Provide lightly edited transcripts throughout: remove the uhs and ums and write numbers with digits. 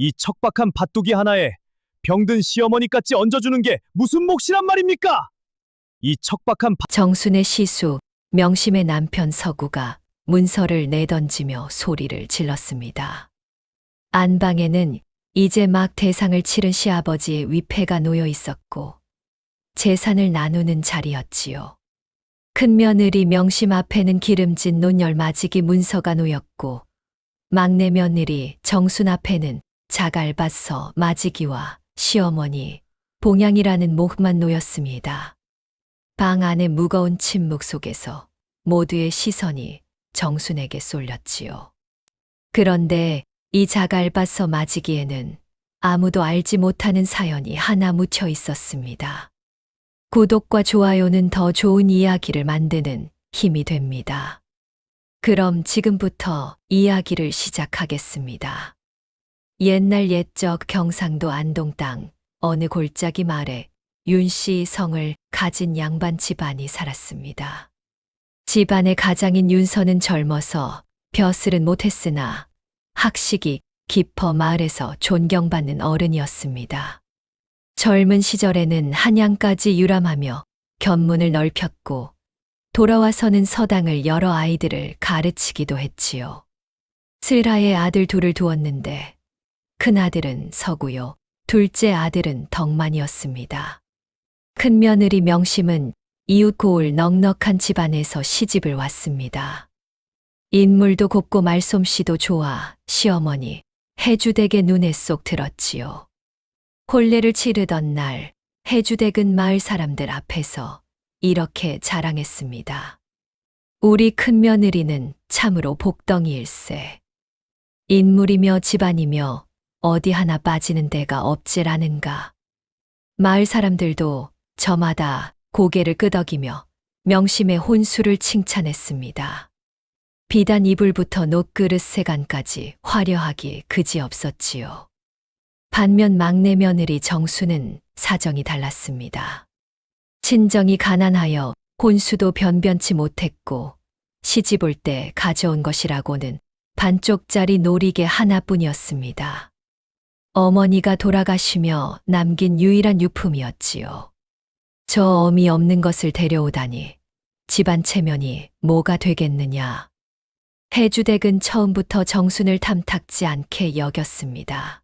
이 척박한 밭두기 하나에 병든 시어머니까지 얹어주는 게 무슨 몫이란 말입니까? 이 척박한 정순의 시수, 명심의 남편 서구가 문서를 내던지며 소리를 질렀습니다. 안방에는 이제 막 대상을 치른 시아버지의 위패가 놓여 있었고 재산을 나누는 자리였지요. 큰 며느리 명심 앞에는 기름진 논열 마지기 문서가 놓였고 막내 며느리 정순 앞에는 자갈밭서 마지기와 시어머니 봉양이라는 목만 놓였습니다. 방 안의 무거운 침묵 속에서 모두의 시선이 정순에게 쏠렸지요. 그런데 이 자갈밭서 마지기에는 아무도 알지 못하는 사연이 하나 묻혀 있었습니다. 구독과 좋아요는 더 좋은 이야기를 만드는 힘이 됩니다. 그럼 지금부터 이야기를 시작하겠습니다. 옛날 옛적 경상도 안동 땅 어느 골짜기 마을에 윤씨 성을 가진 양반 집안이 살았습니다. 집안의 가장인 윤서는 젊어서 벼슬은 못했으나 학식이 깊어 마을에서 존경받는 어른이었습니다. 젊은 시절에는 한양까지 유람하며 견문을 넓혔고 돌아와서는 서당을 여러 아이들을 가르치기도 했지요. 슬하에 아들 둘을 두었는데 큰아들은 서구요, 둘째 아들은 덕만이었습니다. 큰며느리 명심은 이웃 고을 넉넉한 집안에서 시집을 왔습니다. 인물도 곱고 말솜씨도 좋아 시어머니 해주댁의 눈에 쏙 들었지요. 혼례를 치르던 날 해주댁은 마을 사람들 앞에서 이렇게 자랑했습니다. 우리 큰며느리는 참으로 복덩이일세. 인물이며 집안이며 어디 하나 빠지는 데가 없지라는가. 마을 사람들도 저마다 고개를 끄덕이며 명심의 혼수를 칭찬했습니다. 비단 이불부터 녹그릇 세간까지 화려하기 그지없었지요. 반면 막내 며느리 정수는 사정이 달랐습니다. 친정이 가난하여 혼수도 변변치 못했고 시집 올 때 가져온 것이라고는 반쪽짜리 놀이개 하나뿐이었습니다. 어머니가 돌아가시며 남긴 유일한 유품이었지요. 저 어미 없는 것을 데려오다니 집안 체면이 뭐가 되겠느냐. 해주댁은 처음부터 정순을 탐탁지 않게 여겼습니다.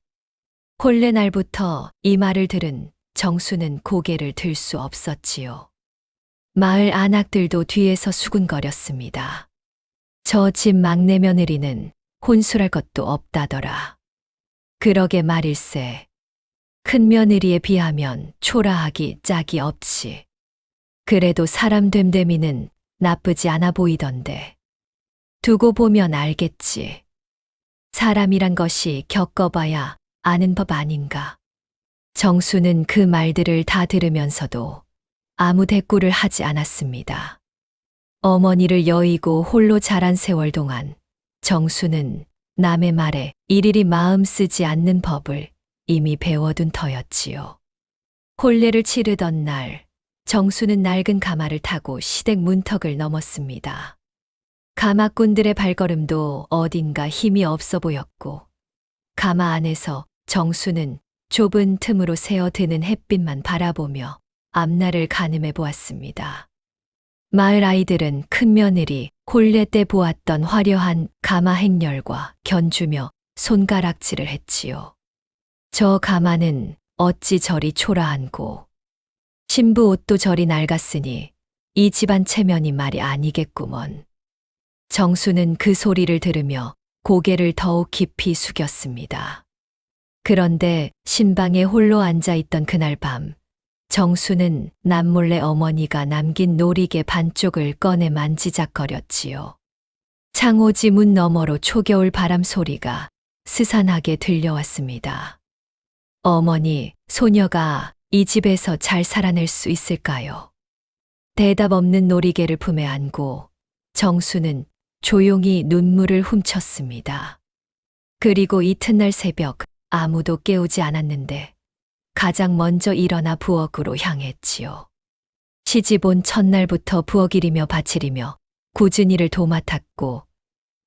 혼례 날부터 이 말을 들은 정순은 고개를 들 수 없었지요. 마을 안악들도 뒤에서 수군거렸습니다. 저 집 막내 며느리는 혼술할 것도 없다더라. 그러게 말일세. 큰 며느리에 비하면 초라하기 짝이 없지. 그래도 사람 됨됨이는 나쁘지 않아 보이던데. 두고 보면 알겠지. 사람이란 것이 겪어봐야 아는 법 아닌가. 정수는 그 말들을 다 들으면서도 아무 대꾸를 하지 않았습니다. 어머니를 여의고 홀로 자란 세월 동안 정수는 남의 말에 일일이 마음 쓰지 않는 법을 이미 배워둔 터였지요. 혼례를 치르던 날 정수는 낡은 가마를 타고 시댁 문턱을 넘었습니다. 가마꾼들의 발걸음도 어딘가 힘이 없어 보였고 가마 안에서 정수는 좁은 틈으로 새어드는 햇빛만 바라보며 앞날을 가늠해 보았습니다. 마을 아이들은 큰며느리 혼례 때 보았던 화려한 가마 행렬과 견주며 손가락질을 했지요. 저 가마는 어찌 저리 초라한고 신부 옷도 저리 낡았으니 이 집안 체면이 말이 아니겠구먼. 정수는 그 소리를 들으며 고개를 더욱 깊이 숙였습니다. 그런데 신방에 홀로 앉아있던 그날 밤 정수는 남몰래 어머니가 남긴 놀이개 반쪽을 꺼내 만지작거렸지요. 창호지 문 너머로 초겨울 바람 소리가 스산하게 들려왔습니다. 어머니, 소녀가 이 집에서 잘 살아낼 수 있을까요? 대답 없는 놀이개를 품에 안고 정수는 조용히 눈물을 훔쳤습니다. 그리고 이튿날 새벽 아무도 깨우지 않았는데 가장 먼저 일어나 부엌으로 향했지요. 시집 온 첫날부터 부엌일이며 밭일이며 굳은 일을 도맡았고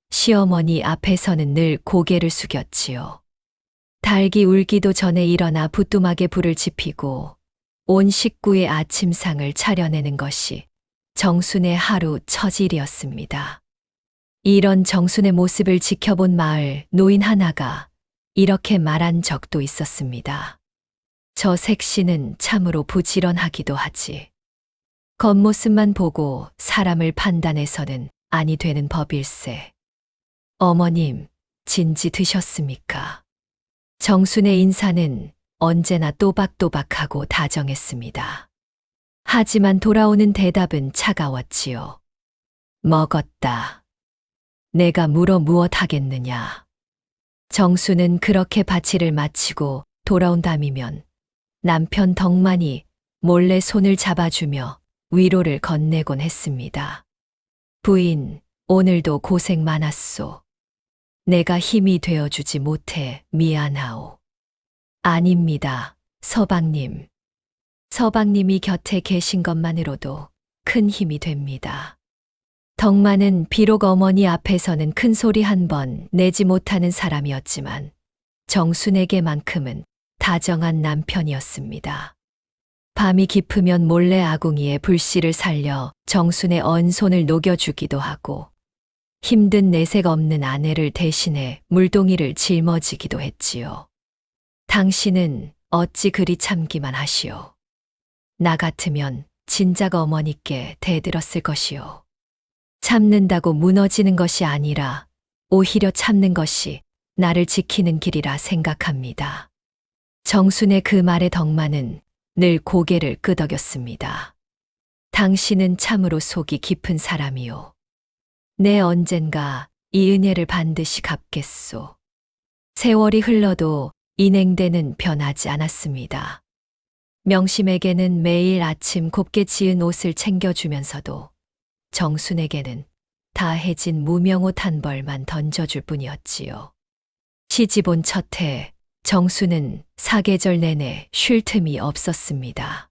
시어머니 앞에서는 늘 고개를 숙였지요. 닭이 울기도 전에 일어나 부뚜막에 불을 지피고 온 식구의 아침상을 차려내는 것이 정순의 하루 처질이었습니다. 이런 정순의 모습을 지켜본 마을 노인 하나가 이렇게 말한 적도 있었습니다. 저 색시는 참으로 부지런하기도 하지. 겉모습만 보고 사람을 판단해서는 아니 되는 법일세. 어머님, 진지 드셨습니까? 정순의 인사는 언제나 또박또박하고 다정했습니다. 하지만 돌아오는 대답은 차가웠지요. 먹었다. 내가 물어 무엇 하겠느냐. 정순은 그렇게 바치를 마치고 돌아온 다음이면 남편 덕만이 몰래 손을 잡아주며 위로를 건네곤 했습니다. 부인, 오늘도 고생 많았소. 내가 힘이 되어주지 못해 미안하오. 아닙니다, 서방님. 서방님이 곁에 계신 것만으로도 큰 힘이 됩니다. 덕만은 비록 어머니 앞에서는 큰 소리 한 번 내지 못하는 사람이었지만 정순에게만큼은 다정한 남편이었습니다. 밤이 깊으면 몰래 아궁이에 불씨를 살려 정순의 언손을 녹여주기도 하고 힘든 내색 없는 아내를 대신해 물동이를 짊어지기도 했지요. 당신은 어찌 그리 참기만 하시오. 나 같으면 진작 어머니께 대들었을 것이오. 참는다고 무너지는 것이 아니라 오히려 참는 것이 나를 지키는 길이라 생각합니다. 정순의 그 말에 덕만은 늘 고개를 끄덕였습니다. 당신은 참으로 속이 깊은 사람이오. 내 언젠가 이 은혜를 반드시 갚겠소. 세월이 흘러도 인행대는 변하지 않았습니다. 명심에게는 매일 아침 곱게 지은 옷을 챙겨주면서도 정순에게는 다 해진 무명옷 한 벌만 던져줄 뿐이었지요. 시집 온 첫 해 정순은 사계절 내내 쉴 틈이 없었습니다.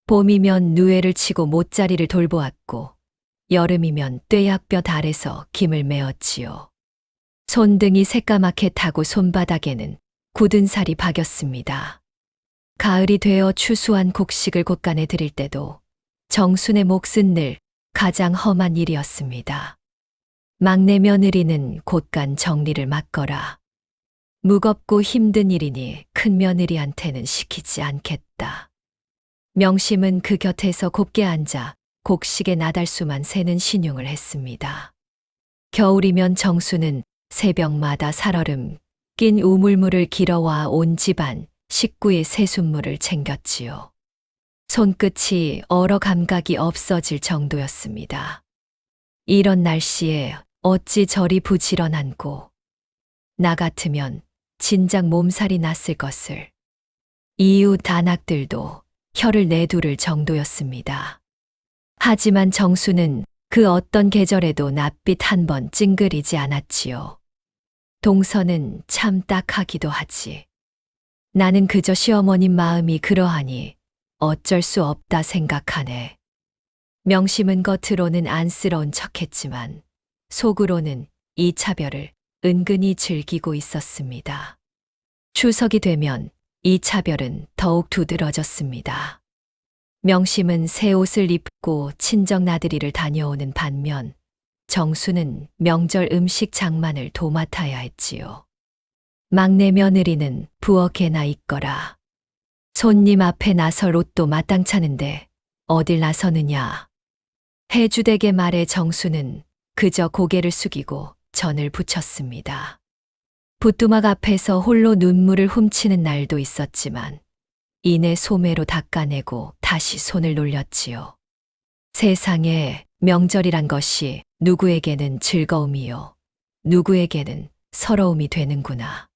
봄이면 누에를 치고 못자리를 돌보았고 여름이면 뙤약볕 아래서 김을 메었지요. 손등이 새까맣게 타고 손바닥에는 굳은 살이 박였습니다. 가을이 되어 추수한 곡식을 곳간에 들일 때도 정순의 몫은 늘 가장 험한 일이었습니다. 막내 며느리는 곳간 정리를 맡거라. 무겁고 힘든 일이니 큰 며느리한테는 시키지 않겠다. 명심은 그 곁에서 곱게 앉아 곡식의 나달수만 세는 신용을 했습니다. 겨울이면 정수는 새벽마다 살얼음 낀 우물물을 길어와 온 집안 식구의 새순물을 챙겼지요. 손끝이 얼어 감각이 없어질 정도였습니다. 이런 날씨에 어찌 저리 부지런한고 나 같으면 진작 몸살이 났을 것을. 이웃 단학들도 혀를 내두를 정도였습니다. 하지만 정수는 그 어떤 계절에도 낯빛 한 번 찡그리지 않았지요. 동서는 참 딱하기도 하지. 나는 그저 시어머님 마음이 그러하니 어쩔 수 없다 생각하네. 명심은 겉으로는 안쓰러운 척했지만 속으로는 이 차별을 은근히 즐기고 있었습니다. 추석이 되면 이 차별은 더욱 두드러졌습니다. 명심은 새 옷을 입고 친정 나들이를 다녀오는 반면 정수는 명절 음식 장만을 도맡아야 했지요. 막내 며느리는 부엌에나 있거라. 손님 앞에 나설 옷도 마땅찮은데 어딜 나서느냐. 해주되게 말해 정수는 그저 고개를 숙이고 전을 붙였습니다. 부뚜막 앞에서 홀로 눈물을 훔치는 날도 있었지만 이내 소매로 닦아내고 다시 손을 놀렸지요. 세상에 명절이란 것이 누구에게는 즐거움이요, 누구에게는 서러움이 되는구나.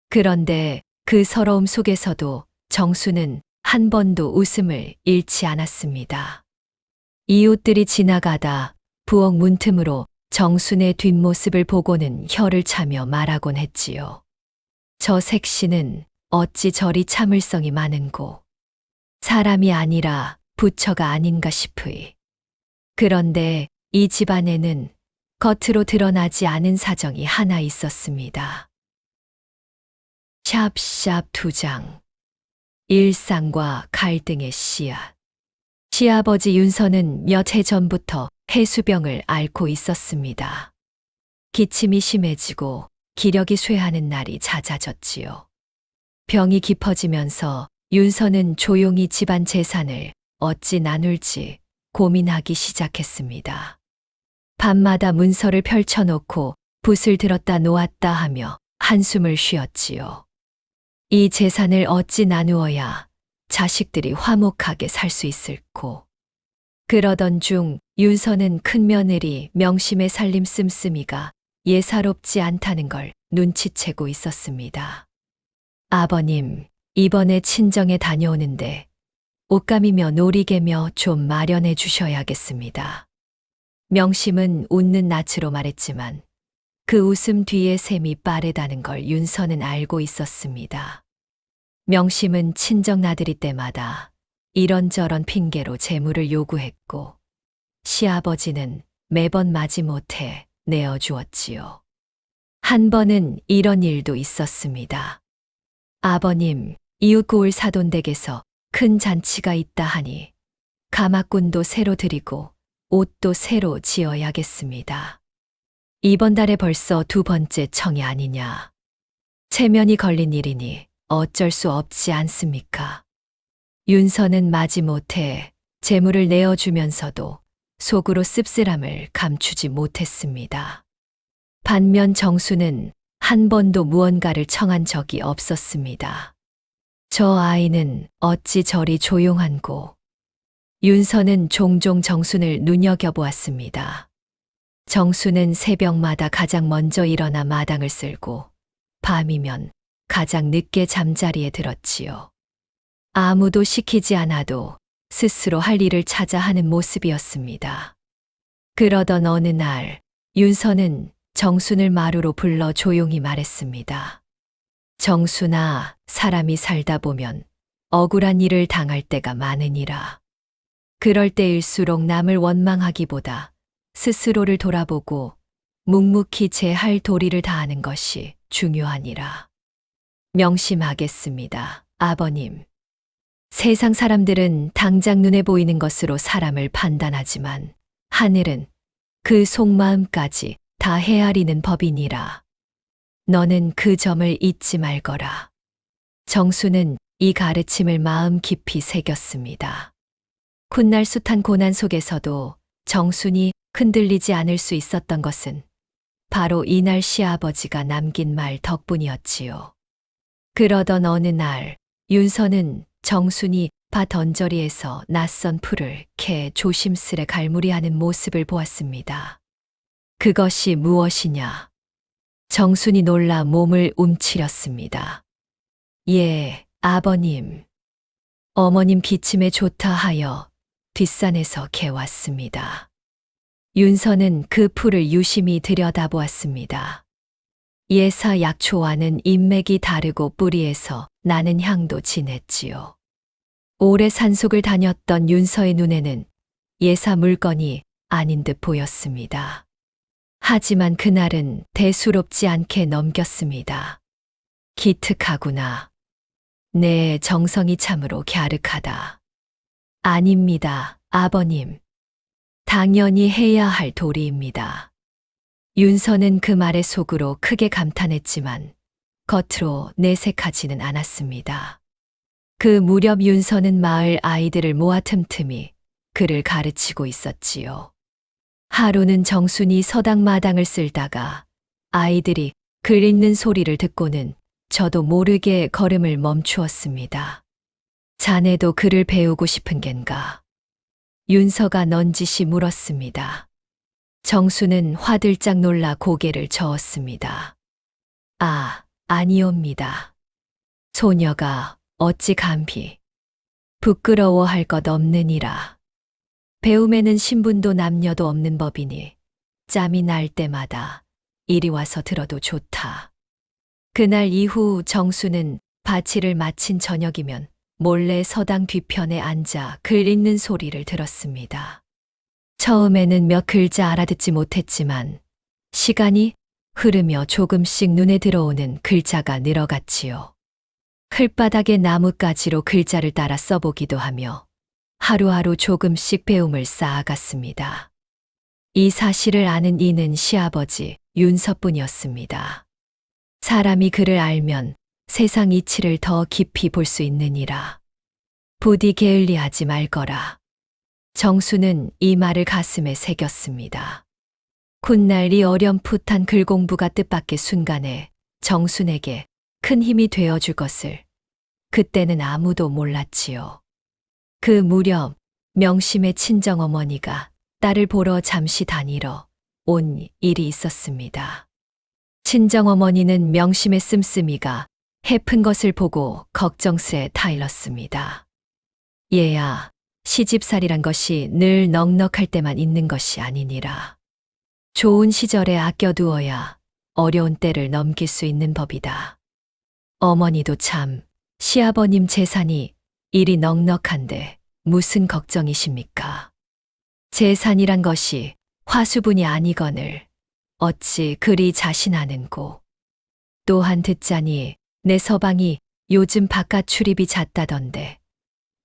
그런데 그 서러움 속에서도 정수는 한 번도 웃음을 잃지 않았습니다. 이웃들이 지나가다 부엌 문틈으로 정순의 뒷모습을 보고는 혀를 차며 말하곤 했지요. 저 색시는 어찌 저리 참을성이 많은고. 사람이 아니라 부처가 아닌가 싶으이. 그런데 이 집안에는 겉으로 드러나지 않은 사정이 하나 있었습니다. 샵샵 2장. 일상과 갈등의 씨앗. 시아버지 윤서는 몇 해 전부터 해수병을 앓고 있었습니다. 기침이 심해지고 기력이 쇠하는 날이 잦아졌지요. 병이 깊어지면서 윤서는 조용히 집안 재산을 어찌 나눌지 고민하기 시작했습니다. 밤마다 문서를 펼쳐놓고 붓을 들었다 놓았다 하며 한숨을 쉬었지요. 이 재산을 어찌 나누어야 자식들이 화목하게 살 수 있을꼬. 그러던 중 윤서는 큰며느리 명심의 살림 씀씀이가 예사롭지 않다는 걸 눈치채고 있었습니다. 아버님, 이번에 친정에 다녀오는데 옷감이며 놀이개며 좀 마련해 주셔야겠습니다. 명심은 웃는 낯으로 말했지만 그 웃음 뒤에 샘이 빠르다는 걸 윤서는 알고 있었습니다. 명심은 친정 나들이 때마다 이런저런 핑계로 재물을 요구했고 시아버지는 매번 마지못해 내어주었지요. 한 번은 이런 일도 있었습니다. 아버님, 이웃 고을 사돈댁에서 큰 잔치가 있다 하니 가마꾼도 새로 드리고 옷도 새로 지어야겠습니다. 이번 달에 벌써 2번째 청이 아니냐. 체면이 걸린 일이니 어쩔 수 없지 않습니까? 윤서는 마지못해 재물을 내어주면서도 속으로 씁쓸함을 감추지 못했습니다. 반면 정수는 한 번도 무언가를 청한 적이 없었습니다. 저 아이는 어찌 저리 조용한고. 윤서는 종종 정순을 눈여겨보았습니다. 정수는 새벽마다 가장 먼저 일어나 마당을 쓸고 밤이면 가장 늦게 잠자리에 들었지요. 아무도 시키지 않아도 스스로 할 일을 찾아 하는 모습이었습니다. 그러던 어느 날 윤서는 정순을 마루로 불러 조용히 말했습니다. 정순아, 사람이 살다 보면 억울한 일을 당할 때가 많으니라. 그럴 때일수록 남을 원망하기보다 스스로를 돌아보고 묵묵히 제 할 도리를 다하는 것이 중요하니라. 명심하겠습니다, 아버님. 세상 사람들은 당장 눈에 보이는 것으로 사람을 판단하지만 하늘은 그 속마음까지 다 헤아리는 법이니라. 너는 그 점을 잊지 말거라. 정수는 이 가르침을 마음 깊이 새겼습니다. 훗날 숱한 고난 속에서도 정순이 흔들리지 않을 수 있었던 것은 바로 이날 시아버지가 남긴 말 덕분이었지요. 그러던 어느 날 윤서는 정순이 밭 언저리에서 낯선 풀을 캐 조심스레 갈무리하는 모습을 보았습니다. 그것이 무엇이냐? 정순이 놀라 몸을 움츠렸습니다. 예, 아버님. 어머님 기침에 좋다 하여 뒷산에서 캐왔습니다. 윤서는 그 풀을 유심히 들여다보았습니다. 예사 약초와는 인맥이 다르고 뿌리에서 나는 향도 진했지요. 오래 산속을 다녔던 윤서의 눈에는 예사 물건이 아닌 듯 보였습니다. 하지만 그날은 대수롭지 않게 넘겼습니다. 기특하구나. 내 정성이 참으로 갸륵하다. 아닙니다, 아버님. 당연히 해야 할 도리입니다. 윤서는 그 말에 속으로 크게 감탄했지만 겉으로 내색하지는 않았습니다. 그 무렵 윤서는 마을 아이들을 모아 틈틈이 그를 가르치고 있었지요. 하루는 정순이 서당 마당을 쓸다가 아이들이 글 읽는 소리를 듣고는 저도 모르게 걸음을 멈추었습니다. 자네도 글을 배우고 싶은 겐가? 윤서가 넌지시 물었습니다. 정수는 화들짝 놀라 고개를 저었습니다. 아, 아니옵니다. 소녀가 어찌 감히 부끄러워할 것 없느니라. 배움에는 신분도 남녀도 없는 법이니 짬이 날 때마다 이리 와서 들어도 좋다. 그날 이후 정수는 바치를 마친 저녁이면 몰래 서당 뒤편에 앉아 글 읽는 소리를 들었습니다. 처음에는 몇 글자 알아듣지 못했지만 시간이 흐르며 조금씩 눈에 들어오는 글자가 늘어갔지요. 흘바닥에 나뭇가지로 글자를 따라 써보기도 하며 하루하루 조금씩 배움을 쌓아갔습니다. 이 사실을 아는 이는 시아버지 윤서뿐이었습니다. 사람이 그를 알면 세상 이치를 더 깊이 볼 수 있느니라. 부디 게을리하지 말거라. 정수는 이 말을 가슴에 새겼습니다. 훗날 이 어렴풋한 글 공부가 뜻밖의 순간에 정순에게 큰 힘이 되어줄 것을 그때는 아무도 몰랐지요. 그 무렵 명심의 친정어머니가 딸을 보러 잠시 다니러 온 일이 있었습니다. 친정어머니는 명심의 씀씀이가 해픈 것을 보고 걱정스레 타일렀습니다. 얘야, 시집살이란 것이 늘 넉넉할 때만 있는 것이 아니니라. 좋은 시절에 아껴두어야 어려운 때를 넘길 수 있는 법이다. 어머니도 참 시아버님 재산이 이리 넉넉한데 무슨 걱정이십니까? 재산이란 것이 화수분이 아니거늘 어찌 그리 자신하는고. 또한 듣자니 내 서방이 요즘 바깥 출입이 잦다던데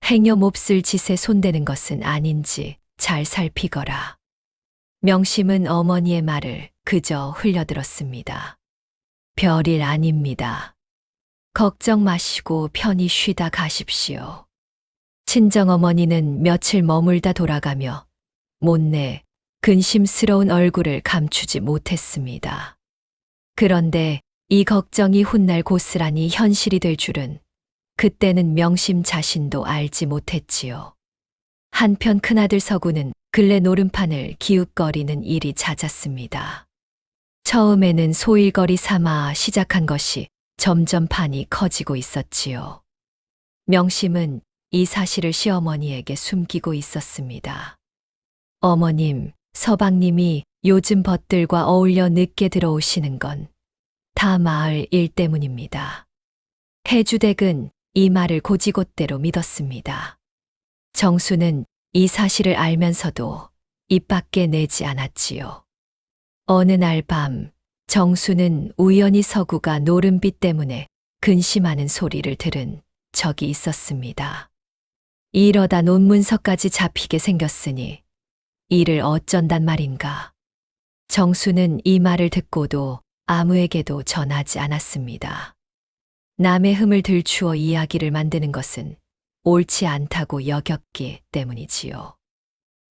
행여 몹쓸 짓에 손대는 것은 아닌지 잘 살피거라. 명심은 어머니의 말을 그저 흘려들었습니다. 별일 아닙니다. 걱정 마시고 편히 쉬다 가십시오. 친정어머니는 며칠 머물다 돌아가며 못내 근심스러운 얼굴을 감추지 못했습니다. 그런데 이 걱정이 훗날 고스란히 현실이 될 줄은 그때는 명심 자신도 알지 못했지요. 한편 큰아들 서구는 근래 노름판을 기웃거리는 일이 잦았습니다. 처음에는 소일거리 삼아 시작한 것이 점점 판이 커지고 있었지요. 명심은 이 사실을 시어머니에게 숨기고 있었습니다. 어머님, 서방님이 요즘 벗들과 어울려 늦게 들어오시는 건 다 마을 일 때문입니다. 해주댁은 이 말을 고지곳대로 믿었습니다. 정수는 이 사실을 알면서도 입 밖에 내지 않았지요. 어느 날 밤 정수는 우연히 서구가 노름비 때문에 근심하는 소리를 들은 적이 있었습니다. 이러다 논문서까지 잡히게 생겼으니 이를 어쩐단 말인가. 정수는 이 말을 듣고도 아무에게도 전하지 않았습니다. 남의 흠을 들추어 이야기를 만드는 것은 옳지 않다고 여겼기 때문이지요.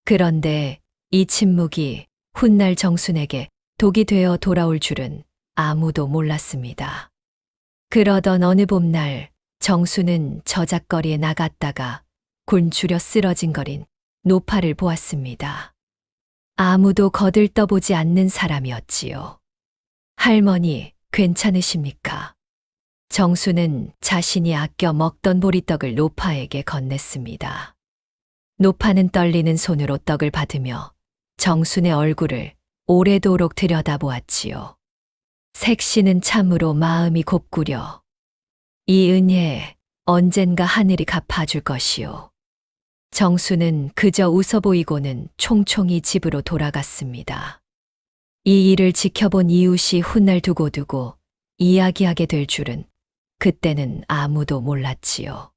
그런데 이 침묵이 훗날 정순에게 독이 되어 돌아올 줄은 아무도 몰랐습니다. 그러던 어느 봄날 정수는 저작거리에 나갔다가 곤추려 쓰러진거린 노파를 보았습니다. 아무도 거들떠보지 않는 사람이었지요. 할머니, 괜찮으십니까? 정수는 자신이 아껴 먹던 보리떡을 노파에게 건넸습니다. 노파는 떨리는 손으로 떡을 받으며 정순의 얼굴을 오래도록 들여다보았지요. 색시는 참으로 마음이 곱구려. 이 은혜 언젠가 하늘이 갚아줄 것이오. 정수는 그저 웃어 보이고는 총총히 집으로 돌아갔습니다. 이 일을 지켜본 이웃이 훗날 두고두고 이야기하게 될 줄은 그때는 아무도 몰랐지요.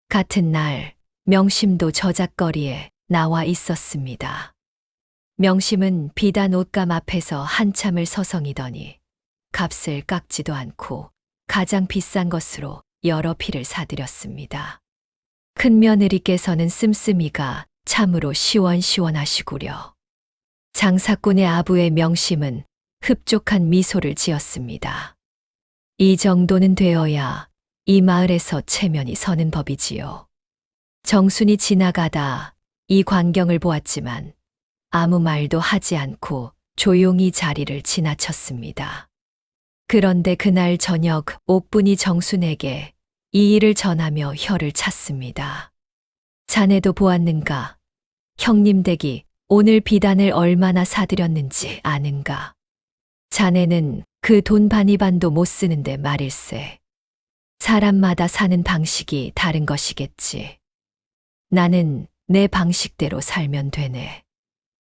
같은 날 명심도 저작거리에 나와 있었습니다. 명심은 비단 옷감 앞에서 한참을 서성이더니 값을 깎지도 않고 가장 비싼 것으로 여러 피를 사들였습니다. 큰 며느리께서는 씀씀이가 참으로 시원시원하시구려. 장사꾼의 아부의 명심은 흡족한 미소를 지었습니다. 이 정도는 되어야 이 마을에서 체면이 서는 법이지요. 정순이 지나가다 이 광경을 보았지만 아무 말도 하지 않고 조용히 자리를 지나쳤습니다. 그런데 그날 저녁 옥분이 정순에게 이 일을 전하며 혀를 찼습니다. 자네도 보았는가? 형님 댁이 오늘 비단을 얼마나 사들였는지 아는가? 자네는 그 돈 반이반도 못 쓰는데 말일세. 사람마다 사는 방식이 다른 것이겠지. 나는 내 방식대로 살면 되네.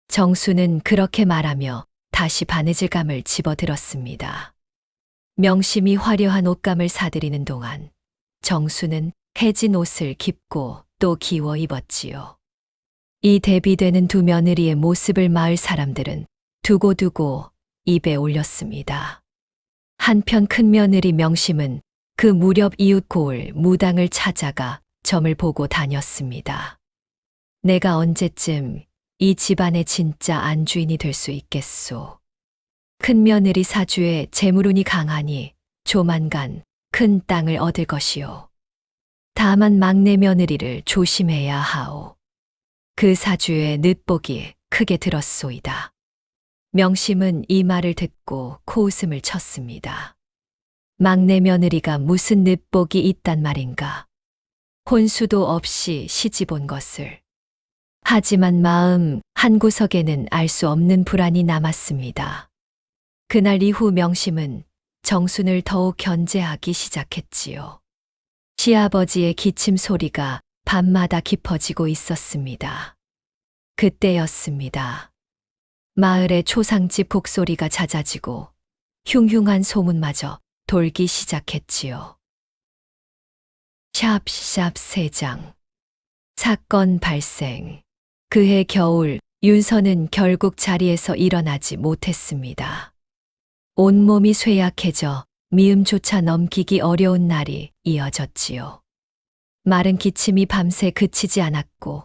정수는 그렇게 말하며 다시 바느질감을 집어들었습니다. 명심이 화려한 옷감을 사들이는 동안 정수는 해진 옷을 깊고 또 기워 입었지요. 이 대비되는 두 며느리의 모습을 마을 사람들은 두고두고 입에 올렸습니다. 한편 큰 며느리 명심은 그 무렵 이웃 고을 무당을 찾아가 점을 보고 다녔습니다. 내가 언제쯤 이 집안의 진짜 안주인이 될 수 있겠소. 큰 며느리 사주에 재물운이 강하니 조만간 큰 땅을 얻을 것이요. 다만 막내 며느리를 조심해야 하오. 그 사주에 늦복이 크게 들었소이다. 명심은 이 말을 듣고 코웃음을 쳤습니다. 막내 며느리가 무슨 늦복이 있단 말인가. 혼수도 없이 시집 온 것을. 하지만 마음 한구석에는 알 수 없는 불안이 남았습니다. 그날 이후 명심은 정순을 더욱 견제하기 시작했지요. 시아버지의 기침 소리가 밤마다 깊어지고 있었습니다. 그때였습니다. 마을의 초상집 곡소리가 잦아지고 흉흉한 소문마저 돌기 시작했지요. 샵샵 3장. 사건 발생. 그해 겨울 윤서는 결국 자리에서 일어나지 못했습니다. 온몸이 쇠약해져 미음조차 넘기기 어려운 날이 이어졌지요. 마른 기침이 밤새 그치지 않았고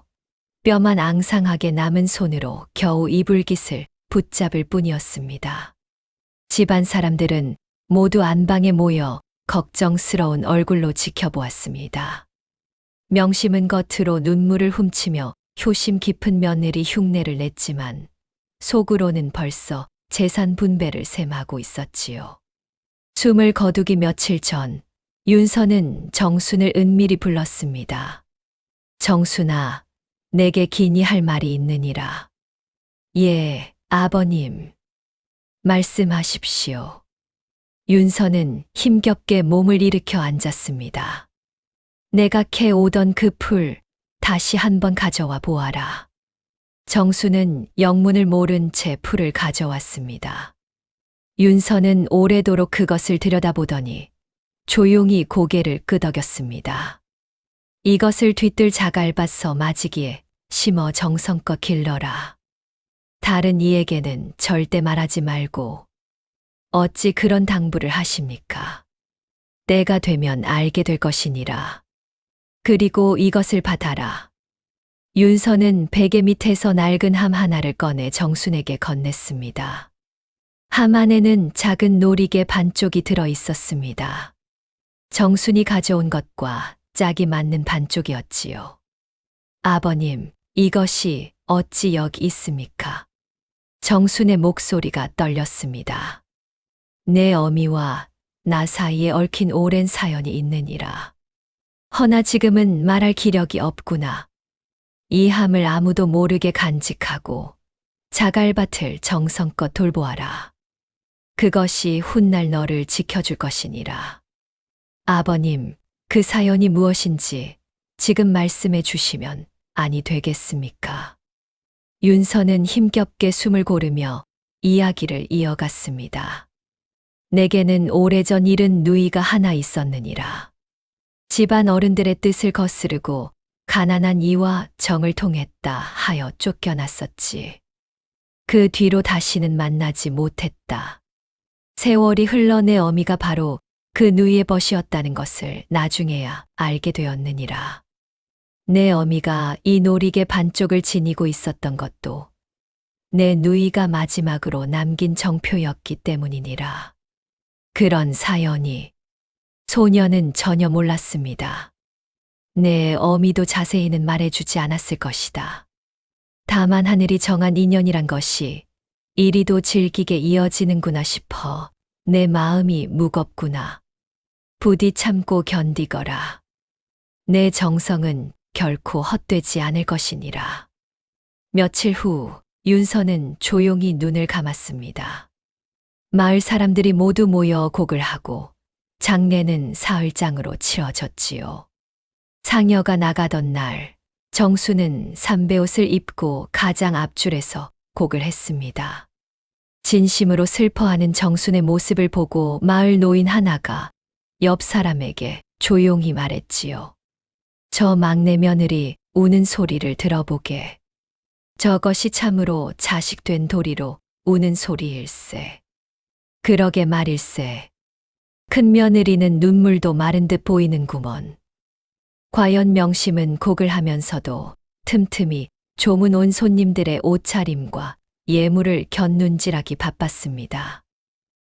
뼈만 앙상하게 남은 손으로 겨우 이불깃을 붙잡을 뿐이었습니다. 집안 사람들은 모두 안방에 모여 걱정스러운 얼굴로 지켜보았습니다. 명심은 겉으로 눈물을 훔치며 효심 깊은 며느리 흉내를 냈지만 속으로는 벌써 재산 분배를 셈하고 있었지요. 숨을 거두기 며칠 전 윤서는 정순을 은밀히 불렀습니다. 정순아, 내게 기니 할 말이 있느니라. 예, 아버님. 말씀하십시오. 윤서는 힘겹게 몸을 일으켜 앉았습니다. 내가 캐 오던 그 풀 다시 한번 가져와 보아라. 정수는 영문을 모른 채 풀을 가져왔습니다. 윤서는 오래도록 그것을 들여다보더니 조용히 고개를 끄덕였습니다. 이것을 뒤뜰 자갈밭서 맞이기에 심어 정성껏 길러라. 다른 이에게는 절대 말하지 말고. 어찌 그런 당부를 하십니까? 때가 되면 알게 될 것이니라. 그리고 이것을 받아라. 윤서는 베개 밑에서 낡은 함 하나를 꺼내 정순에게 건넸습니다. 함 안에는 작은 놀이개 반쪽이 들어 있었습니다. 정순이 가져온 것과 짝이 맞는 반쪽이었지요. 아버님, 이것이 어찌 여기 있습니까? 정순의 목소리가 떨렸습니다. 내 어미와 나 사이에 얽힌 오랜 사연이 있느니라. 허나 지금은 말할 기력이 없구나. 이 함을 아무도 모르게 간직하고 자갈밭을 정성껏 돌보아라. 그것이 훗날 너를 지켜줄 것이니라. 아버님, 그 사연이 무엇인지 지금 말씀해 주시면 아니 되겠습니까? 윤서는 힘겹게 숨을 고르며 이야기를 이어갔습니다. 내게는 오래전 잃은 누이가 하나 있었느니라. 집안 어른들의 뜻을 거스르고 가난한 이와 정을 통했다 하여 쫓겨났었지. 그 뒤로 다시는 만나지 못했다. 세월이 흘러 내 어미가 바로 그 누이의 벗이었다는 것을 나중에야 알게 되었느니라. 내 어미가 이 놀이개 반쪽을 지니고 있었던 것도 내 누이가 마지막으로 남긴 정표였기 때문이니라. 그런 사연이 소녀는 전혀 몰랐습니다. 내 어미도 자세히는 말해주지 않았을 것이다. 다만 하늘이 정한 인연이란 것이 이리도 질기게 이어지는구나 싶어 내 마음이 무겁구나. 부디 참고 견디거라. 내 정성은 결코 헛되지 않을 것이니라. 며칠 후 윤서는 조용히 눈을 감았습니다. 마을 사람들이 모두 모여 곡을 하고 장례는 사흘장으로 치러졌지요. 상여가 나가던 날 정수는 삼배옷을 입고 가장 앞줄에서 곡을 했습니다. 진심으로 슬퍼하는 정순의 모습을 보고 마을 노인 하나가 옆 사람에게 조용히 말했지요. 저 막내 며느리 우는 소리를 들어보게. 저것이 참으로 자식된 도리로 우는 소리일세. 그러게 말일세. 큰 며느리는 눈물도 마른 듯 보이는구먼. 과연 명심은 곡을 하면서도 틈틈이 조문 온 손님들의 옷차림과 예물을 곁눈질하기 바빴습니다.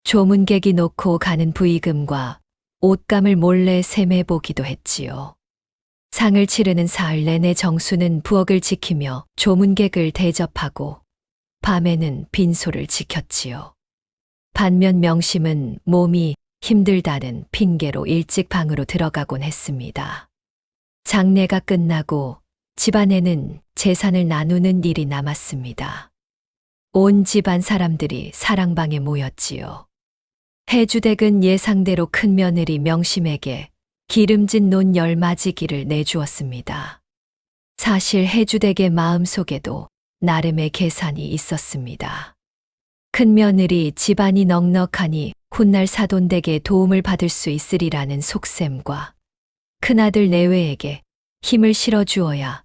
조문객이 놓고 가는 부의금과 옷감을 몰래 셈해보기도 했지요. 상을 치르는 사흘 내내 정수는 부엌을 지키며 조문객을 대접하고 밤에는 빈소를 지켰지요. 반면 명심은 몸이 힘들다는 핑계로 일찍 방으로 들어가곤 했습니다. 장례가 끝나고 집안에는 재산을 나누는 일이 남았습니다. 온 집안 사람들이 사랑방에 모였지요. 해주댁은 예상대로 큰 며느리 명심에게 기름진 논 10마지기를 내주었습니다. 사실 해주댁의 마음속에도 나름의 계산이 있었습니다. 큰 며느리 집안이 넉넉하니 훗날 사돈댁의 도움을 받을 수 있으리라는 속셈과 큰아들 내외에게 힘을 실어주어야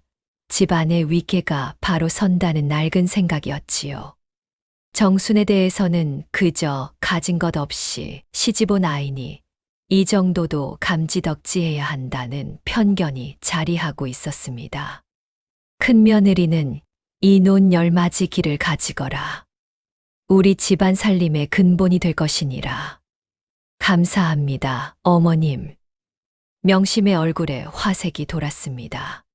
집안의 위계가 바로 선다는 낡은 생각이었지요. 정순에 대해서는 그저 가진 것 없이 시집온 아이니 이 정도도 감지덕지해야 한다는 편견이 자리하고 있었습니다. 큰 며느리는 이 논 10마지기를 가지거라. 우리 집안 살림의 근본이 될 것이니라. 감사합니다, 어머님. 명심의 얼굴에 화색이 돌았습니다.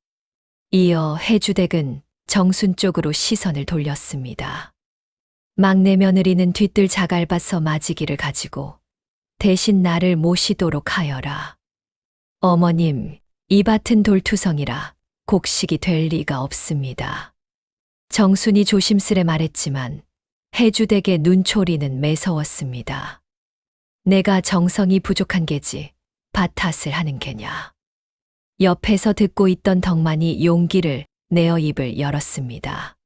이어 해주댁은 정순 쪽으로 시선을 돌렸습니다. 막내 며느리는 뒤뜰 자갈밭서 마지기를 가지고 대신 나를 모시도록 하여라. 어머님, 이 밭은 돌투성이라 곡식이 될 리가 없습니다. 정순이 조심스레 말했지만 해주댁의 눈초리는 매서웠습니다. 내가 정성이 부족한 게지 밭탓을 하는 게냐. 옆에서 듣고 있던 덕만이 용기를 내어 입을 열었습니다.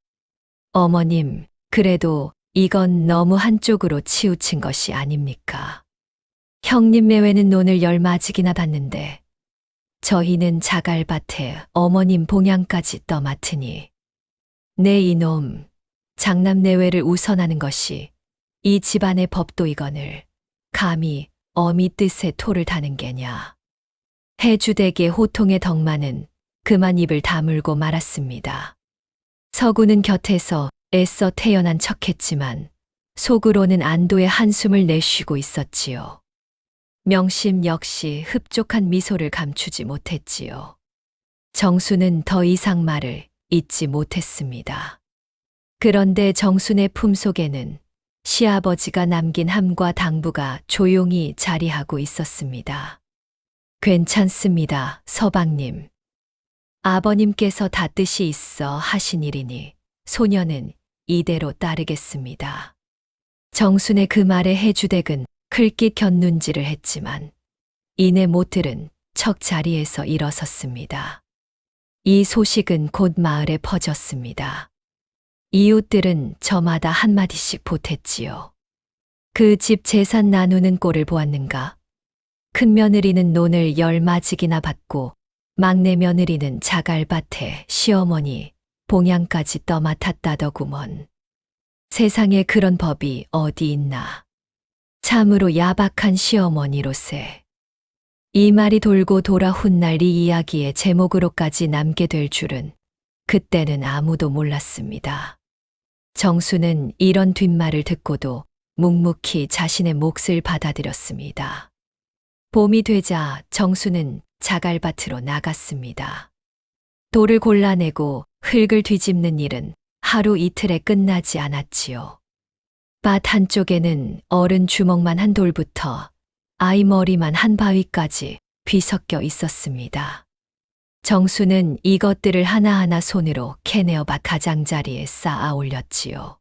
어머님, 그래도 이건 너무 한쪽으로 치우친 것이 아닙니까? 형님 매회는 논을 10마지기나 받는데 저희는 자갈밭에 어머님 봉양까지 떠맡으니 내 이놈 장남 내외를 우선하는 것이 이 집안의 법도이거늘 감히 어미 뜻에 토를 다는 게냐. 해주댁의 호통의 덕만은 그만 입을 다물고 말았습니다. 서구는 곁에서 애써 태연한 척했지만 속으로는 안도의 한숨을 내쉬고 있었지요. 명심 역시 흡족한 미소를 감추지 못했지요. 정수는 더 이상 말을 잇지 못했습니다. 그런데 정순의 품속에는 시아버지가 남긴 함과 당부가 조용히 자리하고 있었습니다. 괜찮습니다, 서방님. 아버님께서 다 뜻이 있어 하신 일이니 소녀는 이대로 따르겠습니다. 정순의 그 말에 해주댁은 클깃 곁눈질을 했지만 이내 못 들은 척 자리에서 일어섰습니다. 이 소식은 곧 마을에 퍼졌습니다. 이웃들은 저마다 한마디씩 보탰지요. 그 집 재산 나누는 꼴을 보았는가? 큰 며느리는 논을 10마지기나 받고 막내 며느리는 자갈밭에 시어머니 봉양까지 떠맡았다더구먼. 세상에 그런 법이 어디 있나. 참으로 야박한 시어머니로세. 이 말이 돌고 돌아 훗날 이 이야기의 제목으로까지 남게 될 줄은 그때는 아무도 몰랐습니다. 정수는 이런 뒷말을 듣고도 묵묵히 자신의 몫을 받아들였습니다. 봄이 되자 정수는 자갈밭으로 나갔습니다. 돌을 골라내고 흙을 뒤집는 일은 하루 이틀에 끝나지 않았지요. 밭 한쪽에는 어른 주먹만 한 돌부터 아이 머리만 한 바위까지 뒤섞여 있었습니다. 정수는 이것들을 하나하나 손으로 캐내어 밭 가장자리에 쌓아 올렸지요.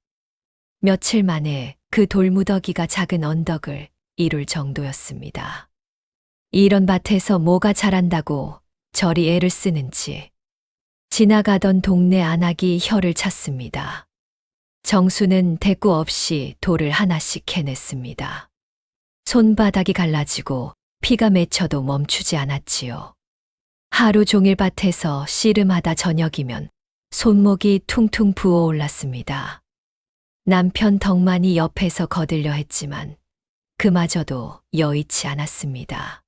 며칠 만에 그 돌무더기가 작은 언덕을 이룰 정도였습니다. 이런 밭에서 뭐가 자란다고 저리 애를 쓰는지 지나가던 동네 안악이 혀를 찼습니다. 정수는 대꾸 없이 돌을 하나씩 캐냈습니다. 손바닥이 갈라지고 피가 맺혀도 멈추지 않았지요. 하루 종일 밭에서 씨름하다 저녁이면 손목이 퉁퉁 부어올랐습니다. 남편 덕만이 옆에서 거들려 했지만 그마저도 여의치 않았습니다.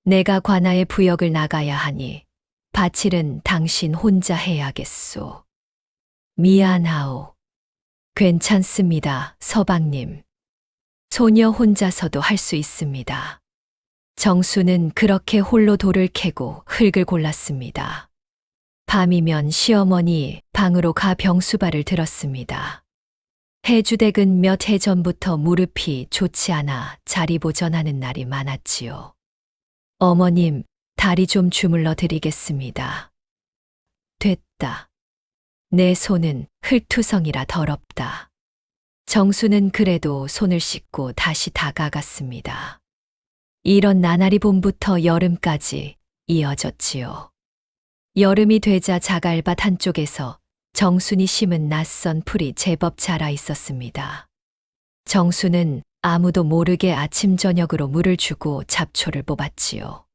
내가 관아에 부역을 나가야 하니 밭일은 당신 혼자 해야겠소. 미안하오. 괜찮습니다, 서방님. 소녀 혼자서도 할 수 있습니다. 정수는 그렇게 홀로 돌을 캐고 흙을 골랐습니다. 밤이면 시어머니 방으로 가 병수발을 들었습니다. 해주댁은 몇 해 전부터 무릎이 좋지 않아 자리보전하는 날이 많았지요. 어머님, 다리 좀 주물러 드리겠습니다. 됐다. 내 손은 흙투성이라 더럽다. 정수는 그래도 손을 씻고 다시 다가갔습니다. 이런 나날이 봄부터 여름까지 이어졌지요. 여름이 되자 자갈밭 한쪽에서 정순이 심은 낯선 풀이 제법 자라 있었습니다. 정수는 아무도 모르게 아침 저녁으로 물을 주고 잡초를 뽑았지요.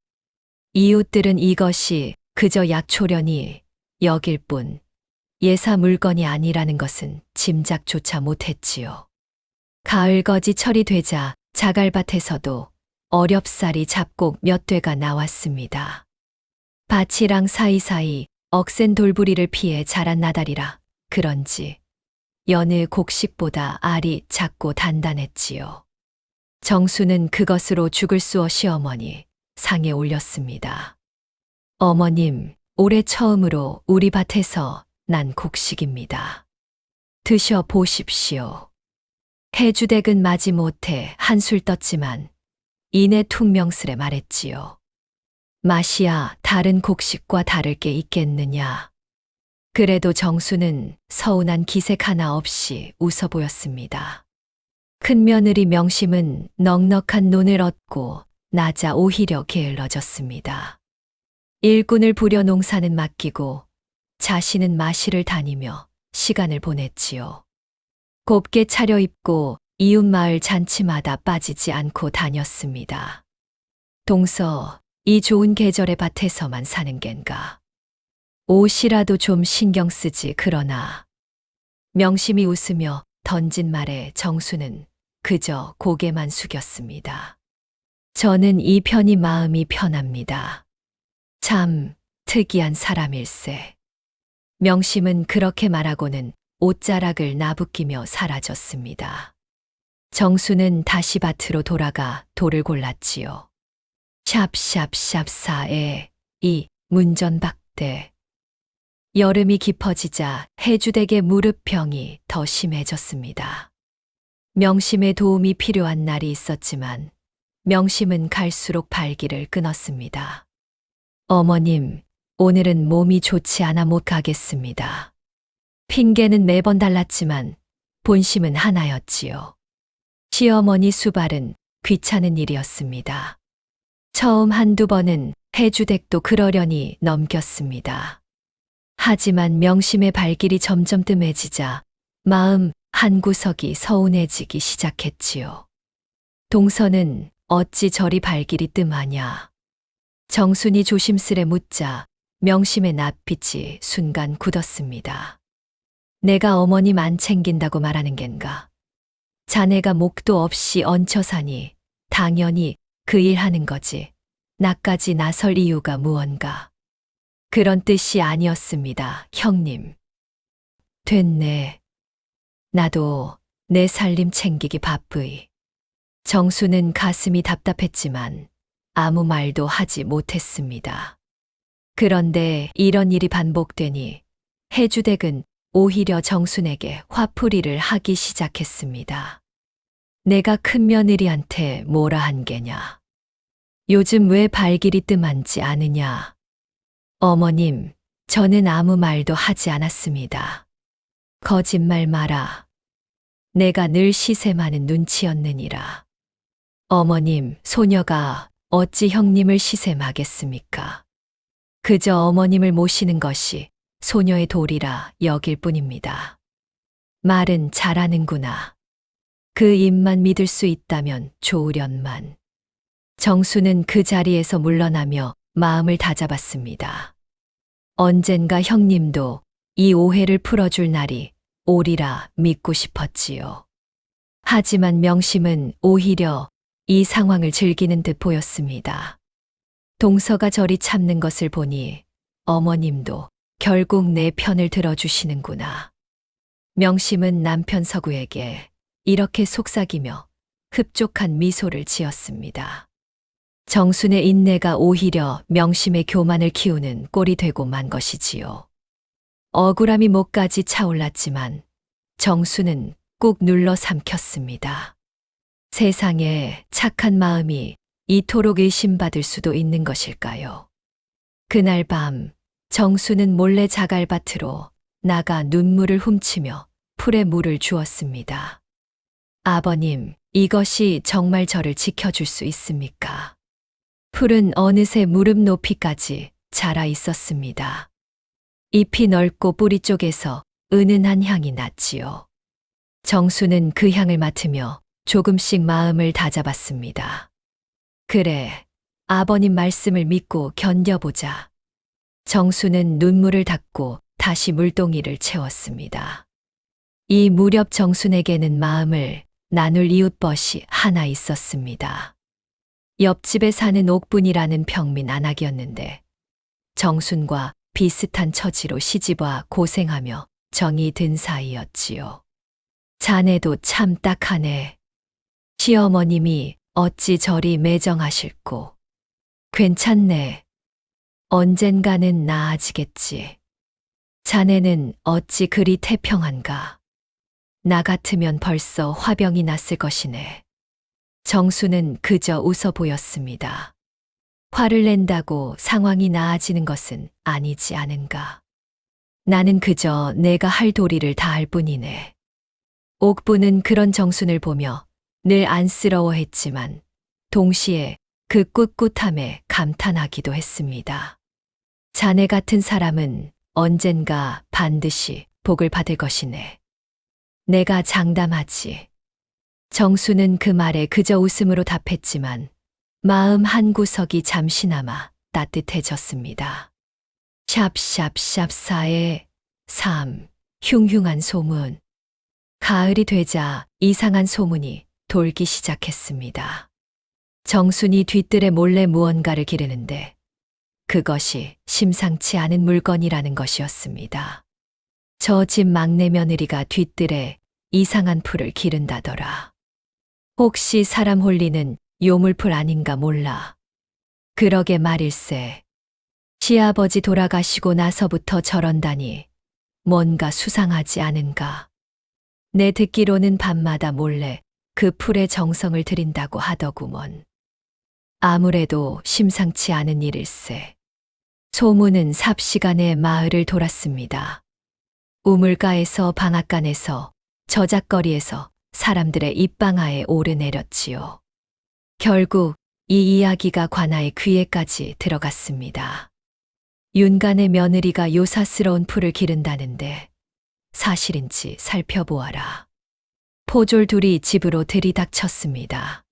이웃들은 이것이 그저 약초려니 여길 뿐 예사 물건이 아니라는 것은 짐작조차 못했지요. 가을 거지 철이 되자 자갈밭에서도 어렵사리 잡곡 몇 되가 나왔습니다. 밭이랑 사이사이 억센 돌부리를 피해 자란 나달이라 그런지 여느 곡식보다 알이 작고 단단했지요. 정수는 그것으로 죽을 쑤어 시어머니 상에 올렸습니다. 어머님, 올해 처음으로 우리 밭에서 난 곡식입니다. 드셔 보십시오. 해주댁은 마지못해 한술 떴지만 이내 퉁명스레 말했지요. 맛이야 다른 곡식과 다를 게 있겠느냐. 그래도 정수는 서운한 기색 하나 없이 웃어 보였습니다. 큰며느리 명심은 넉넉한 논을 얻고 나자 오히려 게을러졌습니다. 일꾼을 부려 농사는 맡기고 자신은 마실을 다니며 시간을 보냈지요. 곱게 차려입고 이웃 마을 잔치마다 빠지지 않고 다녔습니다. 동서, 이 좋은 계절의 밭에서만 사는 겐가. 옷이라도 좀 신경 쓰지 그러나. 명심이 웃으며 던진 말에 정수는 그저 고개만 숙였습니다. 저는 이 편이 마음이 편합니다. 참 특이한 사람일세. 명심은 그렇게 말하고는 옷자락을 나부끼며 사라졌습니다. 정수는 다시 밭으로 돌아가 돌을 골랐지요. 샵샵샵사에 이 문전박대. 여름이 깊어지자 해주댁의 무릎병이 더 심해졌습니다. 명심의 도움이 필요한 날이 있었지만 명심은 갈수록 발길을 끊었습니다. 어머님, 오늘은 몸이 좋지 않아 못 가겠습니다. 핑계는 매번 달랐지만 본심은 하나였지요. 시어머니 수발은 귀찮은 일이었습니다. 처음 한두 번은 해주댁도 그러려니 넘겼습니다. 하지만 명심의 발길이 점점 뜸해지자 마음 한구석이 서운해지기 시작했지요. 동서는 어찌 저리 발길이 뜸하냐. 정순이 조심스레 묻자 명심의 낯빛이 순간 굳었습니다. 내가 어머님 안 챙긴다고 말하는 겐가. 자네가 목도 없이 얹혀 사니 당연히 그 일 하는 거지. 나까지 나설 이유가 무언가. 그런 뜻이 아니었습니다, 형님. 됐네. 나도 내 살림 챙기기 바쁘이. 정수는 가슴이 답답했지만 아무 말도 하지 못했습니다. 그런데 이런 일이 반복되니 해주댁은 오히려 정순에게 화풀이를 하기 시작했습니다. 내가 큰며느리한테 뭐라 한 게냐. 요즘 왜 발길이 뜸한지 아느냐. 어머님, 저는 아무 말도 하지 않았습니다. 거짓말 마라. 내가 늘 시샘하는 눈치였느니라. 어머님, 소녀가 어찌 형님을 시샘하겠습니까? 그저 어머님을 모시는 것이 소녀의 도리라 여길 뿐입니다. 말은 잘하는구나. 그 입만 믿을 수 있다면 좋으련만. 정수는 그 자리에서 물러나며 마음을 다잡았습니다. 언젠가 형님도 이 오해를 풀어줄 날이 오리라 믿고 싶었지요. 하지만 명심은 오히려 이 상황을 즐기는 듯 보였습니다. 동서가 저리 참는 것을 보니 어머님도 결국 내 편을 들어주시는구나. 명심은 남편 서구에게 이렇게 속삭이며 흡족한 미소를 지었습니다. 정순의 인내가 오히려 명심의 교만을 키우는 꼴이 되고 만 것이지요. 억울함이 목까지 차올랐지만 정수는 꾹 눌러 삼켰습니다. 세상에 착한 마음이 이토록 의심받을 수도 있는 것일까요? 그날 밤 정수는 몰래 자갈밭으로 나가 눈물을 훔치며 풀에 물을 주었습니다. 아버님, 이것이 정말 저를 지켜줄 수 있습니까? 풀은 어느새 무릎 높이까지 자라 있었습니다. 잎이 넓고 뿌리 쪽에서 은은한 향이 났지요. 정수는 그 향을 맡으며 조금씩 마음을 다잡았습니다. 그래, 아버님 말씀을 믿고 견뎌보자. 정수는 눈물을 닦고 다시 물동이를 채웠습니다. 이 무렵 정순에게는 마음을 나눌 이웃벗이 하나 있었습니다. 옆집에 사는 옥분이라는 평민 안악이었는데 정순과 비슷한 처지로 시집와 고생하며 정이 든 사이였지요. 자네도 참 딱하네. 시어머님이 어찌 저리 매정하실꼬. 괜찮네. 언젠가는 나아지겠지. 자네는 어찌 그리 태평한가. 나 같으면 벌써 화병이 났을 것이네. 정수는 그저 웃어 보였습니다. 화를 낸다고 상황이 나아지는 것은 아니지 않은가. 나는 그저 내가 할 도리를 다할 뿐이네. 옥부는 그런 정순을 보며 늘 안쓰러워했지만 동시에 그 꿋꿋함에 감탄하기도 했습니다. 자네 같은 사람은 언젠가 반드시 복을 받을 것이네. 내가 장담하지. 정수는 그 말에 그저 웃음으로 답했지만 마음 한구석이 잠시나마 따뜻해졌습니다. 샵샵샵4의 3. 흉흉한 소문. 가을이 되자 이상한 소문이 돌기 시작했습니다. 정순이 뒤뜰에 몰래 무언가를 기르는데 그것이 심상치 않은 물건이라는 것이었습니다. 저 집 막내 며느리가 뒤뜰에 이상한 풀을 기른다더라. 혹시 사람 홀리는 요물풀 아닌가 몰라. 그러게 말일세. 시아버지 돌아가시고 나서부터 저런다니 뭔가 수상하지 않은가. 내 듣기로는 밤마다 몰래 그 풀에 정성을 들인다고 하더구먼. 아무래도 심상치 않은 일일세. 소문은 삽시간에 마을을 돌았습니다. 우물가에서 방앗간에서 저작거리에서 사람들의 입방아에 오르내렸지요. 결국 이 이야기가 관아의 귀에까지 들어갔습니다. 윤간의 며느리가 요사스러운 풀을 기른다는데 사실인지 살펴보아라. 포졸 둘이 집으로 들이닥쳤습니다.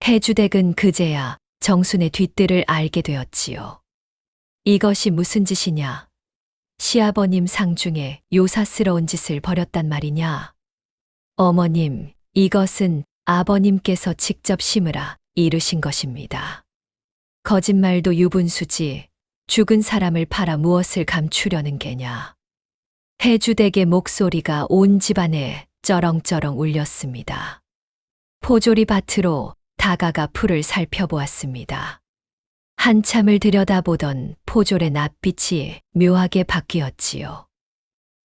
해주댁은 그제야 정순의 뒤뜰을 알게 되었지요. 이것이 무슨 짓이냐? 시아버님 상중에 요사스러운 짓을 벌였단 말이냐? 어머님, 이것은 아버님께서 직접 심으라 이르신 것입니다. 거짓말도 유분수지 죽은 사람을 팔아 무엇을 감추려는 게냐. 해주댁의 목소리가 온 집안에 쩌렁쩌렁 울렸습니다. 포졸이 밭으로 다가가 풀을 살펴보았습니다. 한참을 들여다보던 포졸의 낯빛이 묘하게 바뀌었지요.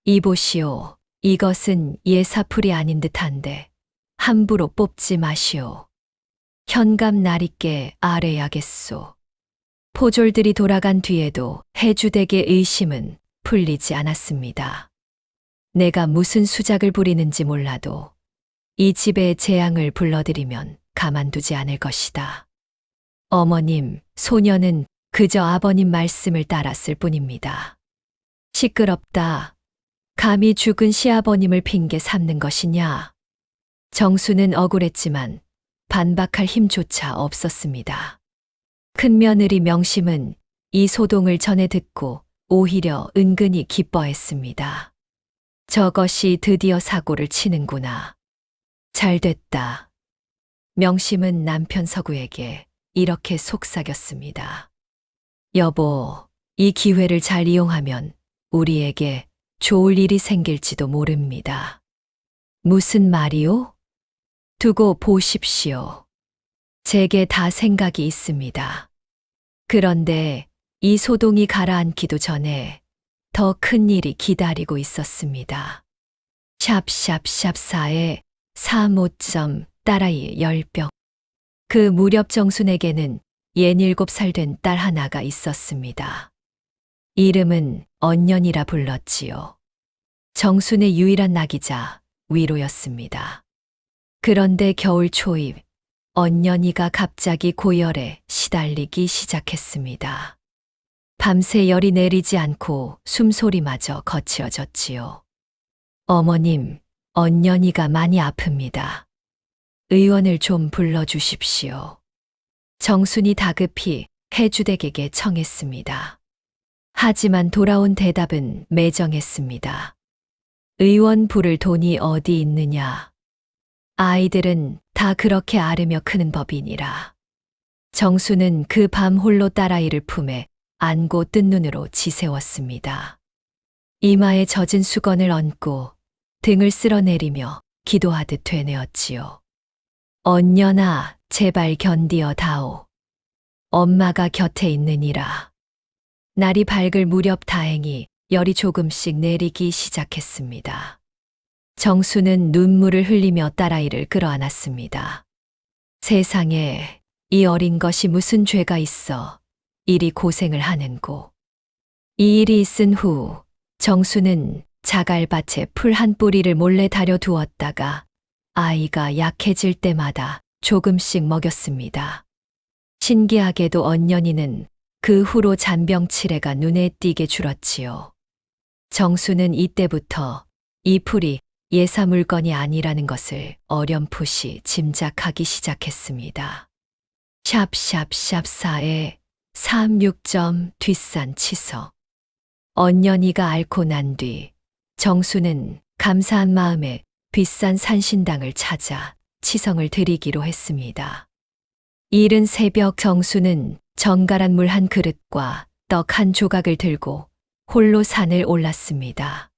이보시오, 이것은 예사풀이 아닌 듯한데 함부로 뽑지 마시오. 현감 날있게 아뢰야겠소. 포졸들이 돌아간 뒤에도 해주댁의 의심은 풀리지 않았습니다. 내가 무슨 수작을 부리는지 몰라도 이 집에 재앙을 불러들이면 가만두지 않을 것이다. 어머님, 소녀는 그저 아버님 말씀을 따랐을 뿐입니다. 시끄럽다. 감히 죽은 시아버님을 핑계 삼는 것이냐? 정수는 억울했지만 반박할 힘조차 없었습니다. 큰 며느리 명심은 이 소동을 전해 듣고 오히려 은근히 기뻐했습니다. 저것이 드디어 사고를 치는구나. 잘 됐다. 명심은 남편 서구에게 이렇게 속삭였습니다. 여보, 이 기회를 잘 이용하면 우리에게 좋을 일이 생길지도 모릅니다. 무슨 말이요? 두고 보십시오. 제게 다 생각이 있습니다. 그런데 이 소동이 가라앉기도 전에 더 큰 일이 기다리고 있었습니다. 샵샵샵4에 35점 딸아이 10병. 그 무렵 정순에게는 67살 된 딸 하나가 있었습니다. 이름은 언년이라 불렀지요. 정순의 유일한 낙이자 위로였습니다. 그런데 겨울 초입, 언년이가 갑자기 고열에 시달리기 시작했습니다. 밤새 열이 내리지 않고 숨소리마저 거칠어졌지요. 어머님, 언년이가 많이 아픕니다. 의원을 좀 불러주십시오. 정순이 다급히 해주댁에게 청했습니다. 하지만 돌아온 대답은 매정했습니다. 의원 부를 돈이 어디 있느냐. 아이들은 다 그렇게 앓으며 크는 법이니라. 정수는 그 밤 홀로 딸아이를 품에 안고 뜬 눈으로 지새웠습니다. 이마에 젖은 수건을 얹고 등을 쓸어내리며 기도하듯 되뇌었지요. 언년아, 제발 견디어 다오. 엄마가 곁에 있느니라. 날이 밝을 무렵 다행히 열이 조금씩 내리기 시작했습니다. 정수는 눈물을 흘리며 딸아이를 끌어안았습니다. 세상에 이 어린 것이 무슨 죄가 있어 이리 고생을 하는고. 이 일이 있은 후 정수는 자갈밭에 풀 한 뿌리를 몰래 다려 두었다가 아이가 약해질 때마다 조금씩 먹였습니다. 신기하게도 언년이는 그 후로 잔병치레가 눈에 띄게 줄었지요. 정수는 이때부터 이 풀이 예사 물건이 아니라는 것을 어렴풋이 짐작하기 시작했습니다. 샵샵샵4에 36점 뒷산 치서. 언년이가 앓고 난 뒤 정수는 감사한 마음에 비싼 산신당을 찾아 치성을 드리기로 했습니다. 이른 새벽 정수는 정갈한 물 한 그릇과 떡 한 조각을 들고 홀로 산을 올랐습니다.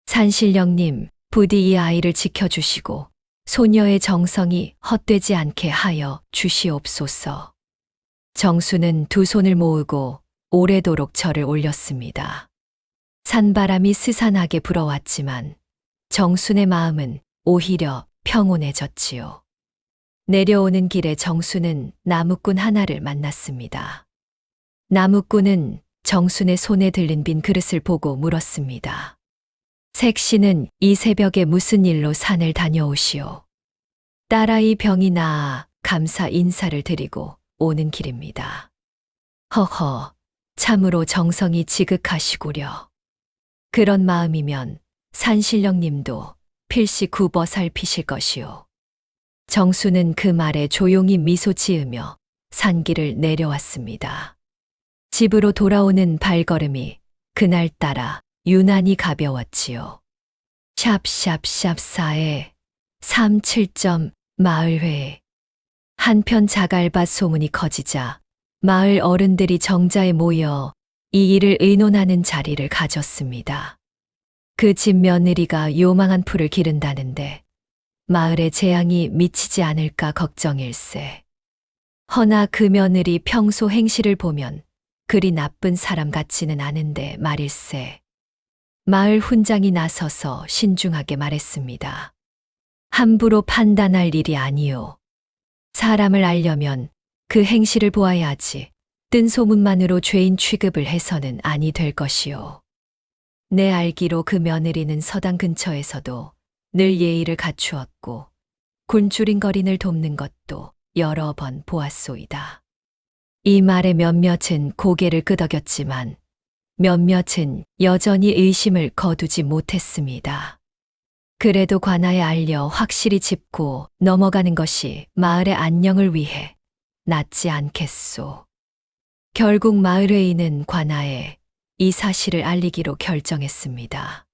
산신령님, 부디 이 아이를 지켜주시고 소녀의 정성이 헛되지 않게 하여 주시옵소서. 정수는 두 손을 모으고 오래도록 절을 올렸습니다. 산바람이 스산하게 불어왔지만 정순의 마음은 오히려 평온해졌지요. 내려오는 길에 정수는 나무꾼 하나를 만났습니다. 나무꾼은 정순의 손에 들린 빈 그릇을 보고 물었습니다. 색시는 이 새벽에 무슨 일로 산을 다녀오시오? 딸아이 병이 나아 감사 인사를 드리고 오는 길입니다. 허허, 참으로 정성이 지극하시구려. 그런 마음이면 산신령님도 필시 굽어 살피실 것이오. 정수는 그 말에 조용히 미소 지으며 산길을 내려왔습니다. 집으로 돌아오는 발걸음이 그날따라 유난히 가벼웠지요. 샵샵샵4에 37점 마을회. 한편 자갈밭 소문이 커지자 마을 어른들이 정자에 모여 이 일을 의논하는 자리를 가졌습니다. 그 집 며느리가 요망한 풀을 기른다는데 마을에 재앙이 미치지 않을까 걱정일세. 허나 그 며느리 평소 행실을 보면 그리 나쁜 사람 같지는 않은데 말일세. 마을 훈장이 나서서 신중하게 말했습니다. 함부로 판단할 일이 아니오. 사람을 알려면 그 행실을 보아야지 뜬 소문만으로 죄인 취급을 해서는 아니 될 것이오. 내 알기로 그 며느리는 서당 근처에서도 늘 예의를 갖추었고 굴주린거린을 돕는 것도 여러 번 보았소이다. 이 말에 몇몇은 고개를 끄덕였지만 몇몇은 여전히 의심을 거두지 못했습니다. 그래도 관아에 알려 확실히 짚고 넘어가는 것이 마을의 안녕을 위해 낫지 않겠소. 결국 마을 회의는 관아에 이 사실을 알리기로 결정했습니다.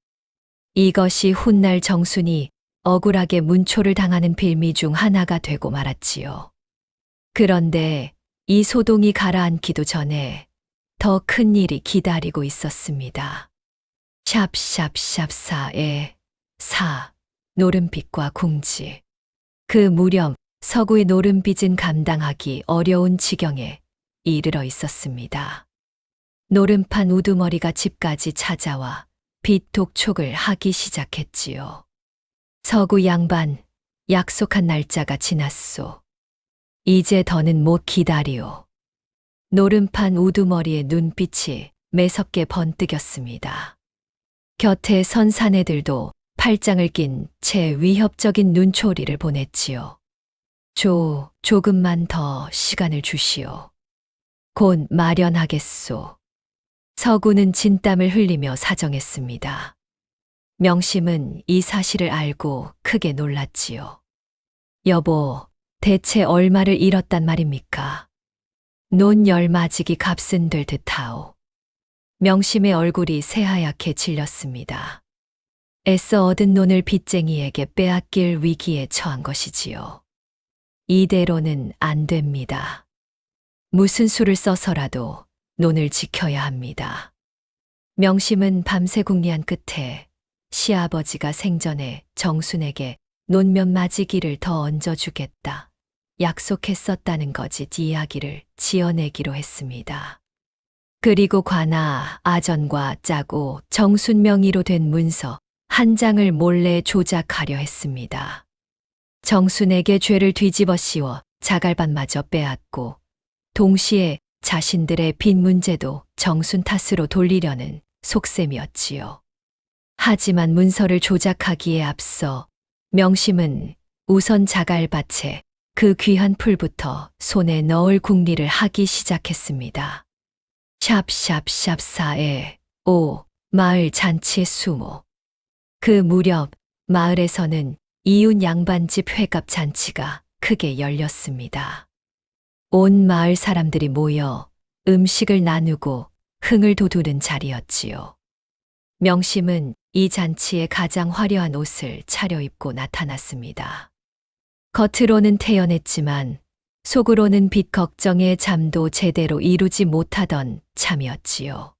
이것이 훗날 정순이 억울하게 문초를 당하는 빌미 중 하나가 되고 말았지요. 그런데 이 소동이 가라앉기도 전에 더 큰 일이 기다리고 있었습니다. 샵샵샵4에 4. 노름빚과 궁지. 그 무렵 서구의 노름빚은 감당하기 어려운 지경에 이르러 있었습니다. 노름판 우두머리가 집까지 찾아와 빚 독촉을 하기 시작했지요. 서구 양반, 약속한 날짜가 지났소. 이제 더는 못 기다리오. 노름판 우두머리의 눈빛이 매섭게 번뜩였습니다. 곁에 선 사내들도 팔짱을 낀 채 위협적인 눈초리를 보냈지요. 조금만 더 시간을 주시오. 곧 마련하겠소. 서구는 진땀을 흘리며 사정했습니다. 명심은 이 사실을 알고 크게 놀랐지요. 여보, 대체 얼마를 잃었단 말입니까? 논 열마지기 값은 될 듯하오. 명심의 얼굴이 새하얗게 질렸습니다. 애써 얻은 논을 빚쟁이에게 빼앗길 위기에 처한 것이지요. 이대로는 안 됩니다. 무슨 수를 써서라도 논을 지켜야 합니다. 명심은 밤새 궁리한 끝에 시아버지가 생전에 정순에게 논 몇 마지기를 더 얹어주겠다 약속했었다는 거짓 이야기를 지어내기로 했습니다. 그리고 관아 아전과 짜고 정순 명의로 된 문서 한 장을 몰래 조작하려 했습니다. 정순에게 죄를 뒤집어 씌워 자갈밭마저 빼앗고 동시에 자신들의 빚 문제도 정순 탓으로 돌리려는 속셈이었지요. 하지만 문서를 조작하기에 앞서 명심은 우선 자갈밭에 그 귀한 풀부터 손에 넣을 궁리를 하기 시작했습니다. 샵샵샵4에 5. 마을 잔치의 수모. 그 무렵 마을에서는 이웃 양반집 회갑 잔치가 크게 열렸습니다. 온 마을 사람들이 모여 음식을 나누고 흥을 돋우는 자리였지요. 명심은 이 잔치에 가장 화려한 옷을 차려입고 나타났습니다. 겉으로는 태연했지만 속으로는 빚 걱정에 잠도 제대로 이루지 못하던 참이었지요.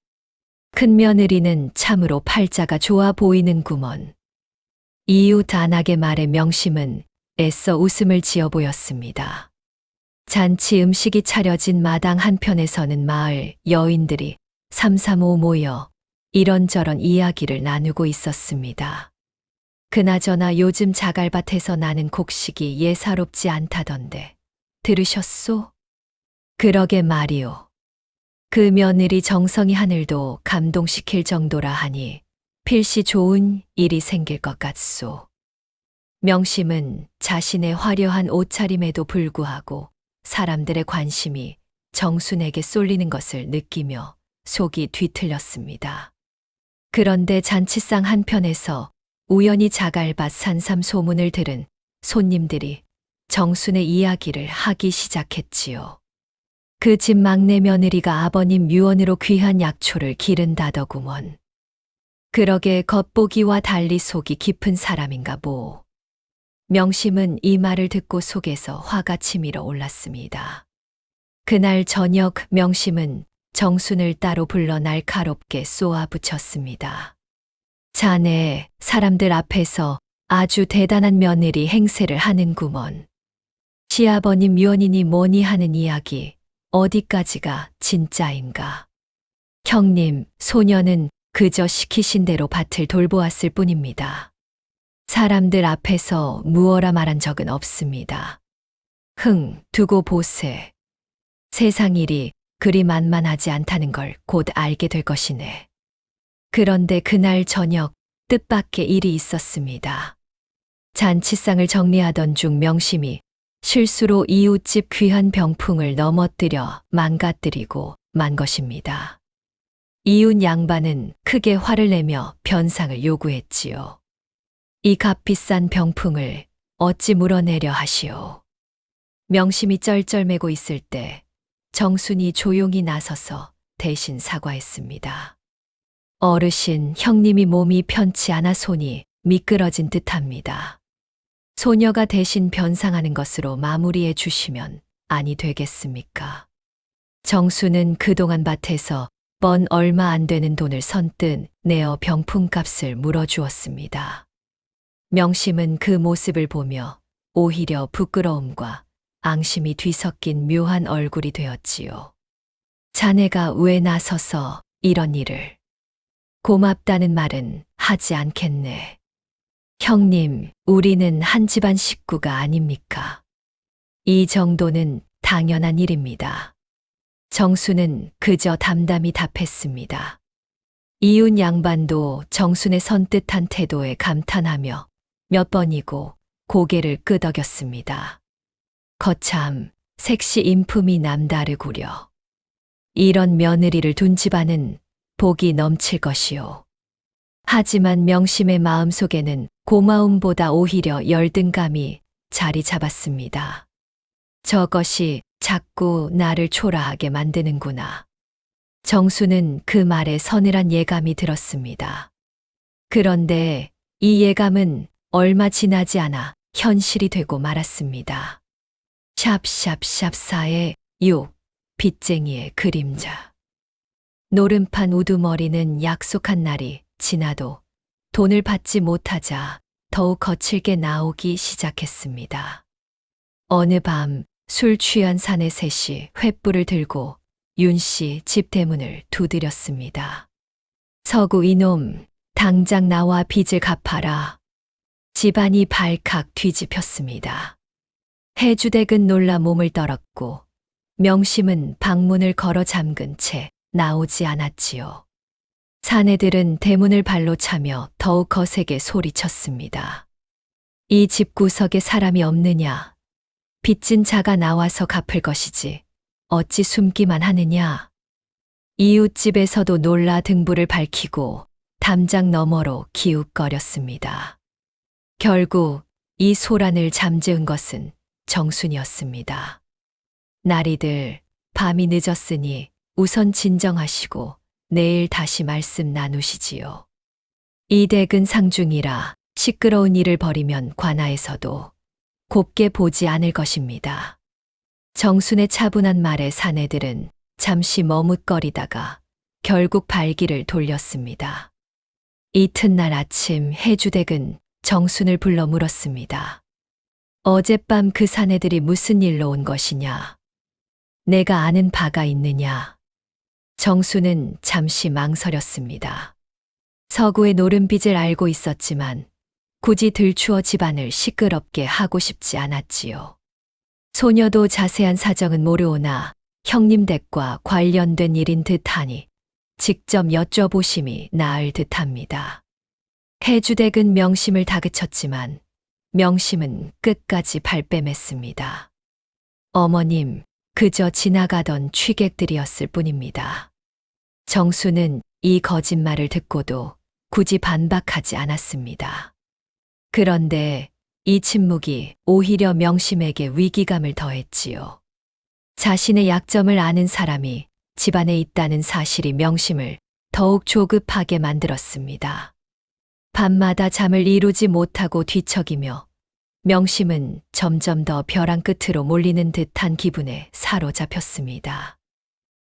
큰 며느리는 참으로 팔자가 좋아 보이는구먼. 이웃 안악의 말에 명심은 애써 웃음을 지어 보였습니다. 잔치 음식이 차려진 마당 한편에서는 마을 여인들이 삼삼오오 모여 이런저런 이야기를 나누고 있었습니다. 그나저나 요즘 자갈밭에서 나는 곡식이 예사롭지 않다던데 들으셨소? 그러게 말이오. 그 며느리 정성이 하늘도 감동시킬 정도라 하니 필시 좋은 일이 생길 것 같소. 명심은 자신의 화려한 옷차림에도 불구하고 사람들의 관심이 정순에게 쏠리는 것을 느끼며 속이 뒤틀렸습니다. 그런데 잔치상 한편에서 우연히 자갈밭 산삼 소문을 들은 손님들이 정순의 이야기를 하기 시작했지요. 그 집 막내 며느리가 아버님 유언으로 귀한 약초를 기른다더구먼. 그러게 겉보기와 달리 속이 깊은 사람인가 보. 명심은 이 말을 듣고 속에서 화가 치밀어 올랐습니다. 그날 저녁 명심은 정순을 따로 불러 날카롭게 쏘아붙였습니다. 자네, 사람들 앞에서 아주 대단한 며느리 행세를 하는구먼. 시아버님 유언이니 뭐니 하는 이야기 어디까지가 진짜인가. 형님, 소녀는 그저 시키신 대로 밭을 돌보았을 뿐입니다. 사람들 앞에서 무어라 말한 적은 없습니다. 두고 보세. 세상 일이 그리 만만하지 않다는 걸 곧 알게 될 것이네. 그런데 그날 저녁 뜻밖의 일이 있었습니다. 잔치상을 정리하던 중 명심이 실수로 이웃집 귀한 병풍을 넘어뜨려 망가뜨리고 만 것입니다. 이웃 양반은 크게 화를 내며 변상을 요구했지요. 이 값비싼 병풍을 어찌 물어내려 하시오. 명심이 쩔쩔매고 있을 때 정순이 조용히 나서서 대신 사과했습니다. 어르신, 형님이 몸이 편치 않아 손이 미끄러진 듯합니다. 소녀가 대신 변상하는 것으로 마무리해 주시면 아니 되겠습니까? 정수는 그동안 밭에서 번 얼마 안 되는 돈을 선뜻 내어 병풍값을 물어주었습니다. 명심은 그 모습을 보며 오히려 부끄러움과 앙심이 뒤섞인 묘한 얼굴이 되었지요. 자네가 왜 나서서 이런 일을? 고맙다는 말은 하지 않겠네. 형님, 우리는 한 집안 식구가 아닙니까? 이 정도는 당연한 일입니다. 정수는 그저 담담히 답했습니다. 이웃 양반도 정순의 선뜻한 태도에 감탄하며 몇 번이고 고개를 끄덕였습니다. 거참 색시 인품이 남다르구려. 이런 며느리를 둔 집안은 복이 넘칠 것이오. 하지만 명심의 마음속에는 고마움보다 오히려 열등감이 자리 잡았습니다. 저것이 자꾸 나를 초라하게 만드는구나. 정수는 그 말에 서늘한 예감이 들었습니다. 그런데 이 예감은 얼마 지나지 않아 현실이 되고 말았습니다. 샵샵샵4의 6. 빚쟁이의 그림자. 노름판 우두머리는 약속한 날이 지나도 돈을 받지 못하자 더욱 거칠게 나오기 시작했습니다. 어느 밤 술 취한 사내 셋이 횃불을 들고 윤씨 집 대문을 두드렸습니다. 서구 이놈, 당장 나와 빚을 갚아라. 집안이 발칵 뒤집혔습니다. 해주댁은 놀라 몸을 떨었고 명심은 방문을 걸어 잠근 채 나오지 않았지요. 사내들은 대문을 발로 차며 더욱 거세게 소리쳤습니다. 이 집구석에 사람이 없느냐? 빚진 자가 나와서 갚을 것이지 어찌 숨기만 하느냐? 이웃집에서도 놀라 등불을 밝히고 담장 너머로 기웃거렸습니다. 결국 이 소란을 잠재운 것은 정순이었습니다. 나리들, 밤이 늦었으니 우선 진정하시고 내일 다시 말씀 나누시지요. 이 댁은 상중이라 시끄러운 일을 벌이면 관아에서도 곱게 보지 않을 것입니다. 정순의 차분한 말에 사내들은 잠시 머뭇거리다가 결국 발길을 돌렸습니다. 이튿날 아침 해주댁은 정순을 불러 물었습니다. 어젯밤 그 사내들이 무슨 일로 온 것이냐? 내가 아는 바가 있느냐? 정순은 잠시 망설였습니다. 서구의 노름빚을 알고 있었지만 굳이 들추어 집안을 시끄럽게 하고 싶지 않았지요. 소녀도 자세한 사정은 모르오나 형님 댁과 관련된 일인 듯하니 직접 여쭤보심이 나을 듯합니다. 해주댁은 명심을 다그쳤지만 명심은 끝까지 발뺌했습니다. 어머님, 그저 지나가던 취객들이었을 뿐입니다. 정수는 이 거짓말을 듣고도 굳이 반박하지 않았습니다. 그런데 이 침묵이 오히려 명심에게 위기감을 더했지요. 자신의 약점을 아는 사람이 집안에 있다는 사실이 명심을 더욱 조급하게 만들었습니다. 밤마다 잠을 이루지 못하고 뒤척이며 명심은 점점 더 벼랑 끝으로 몰리는 듯한 기분에 사로잡혔습니다.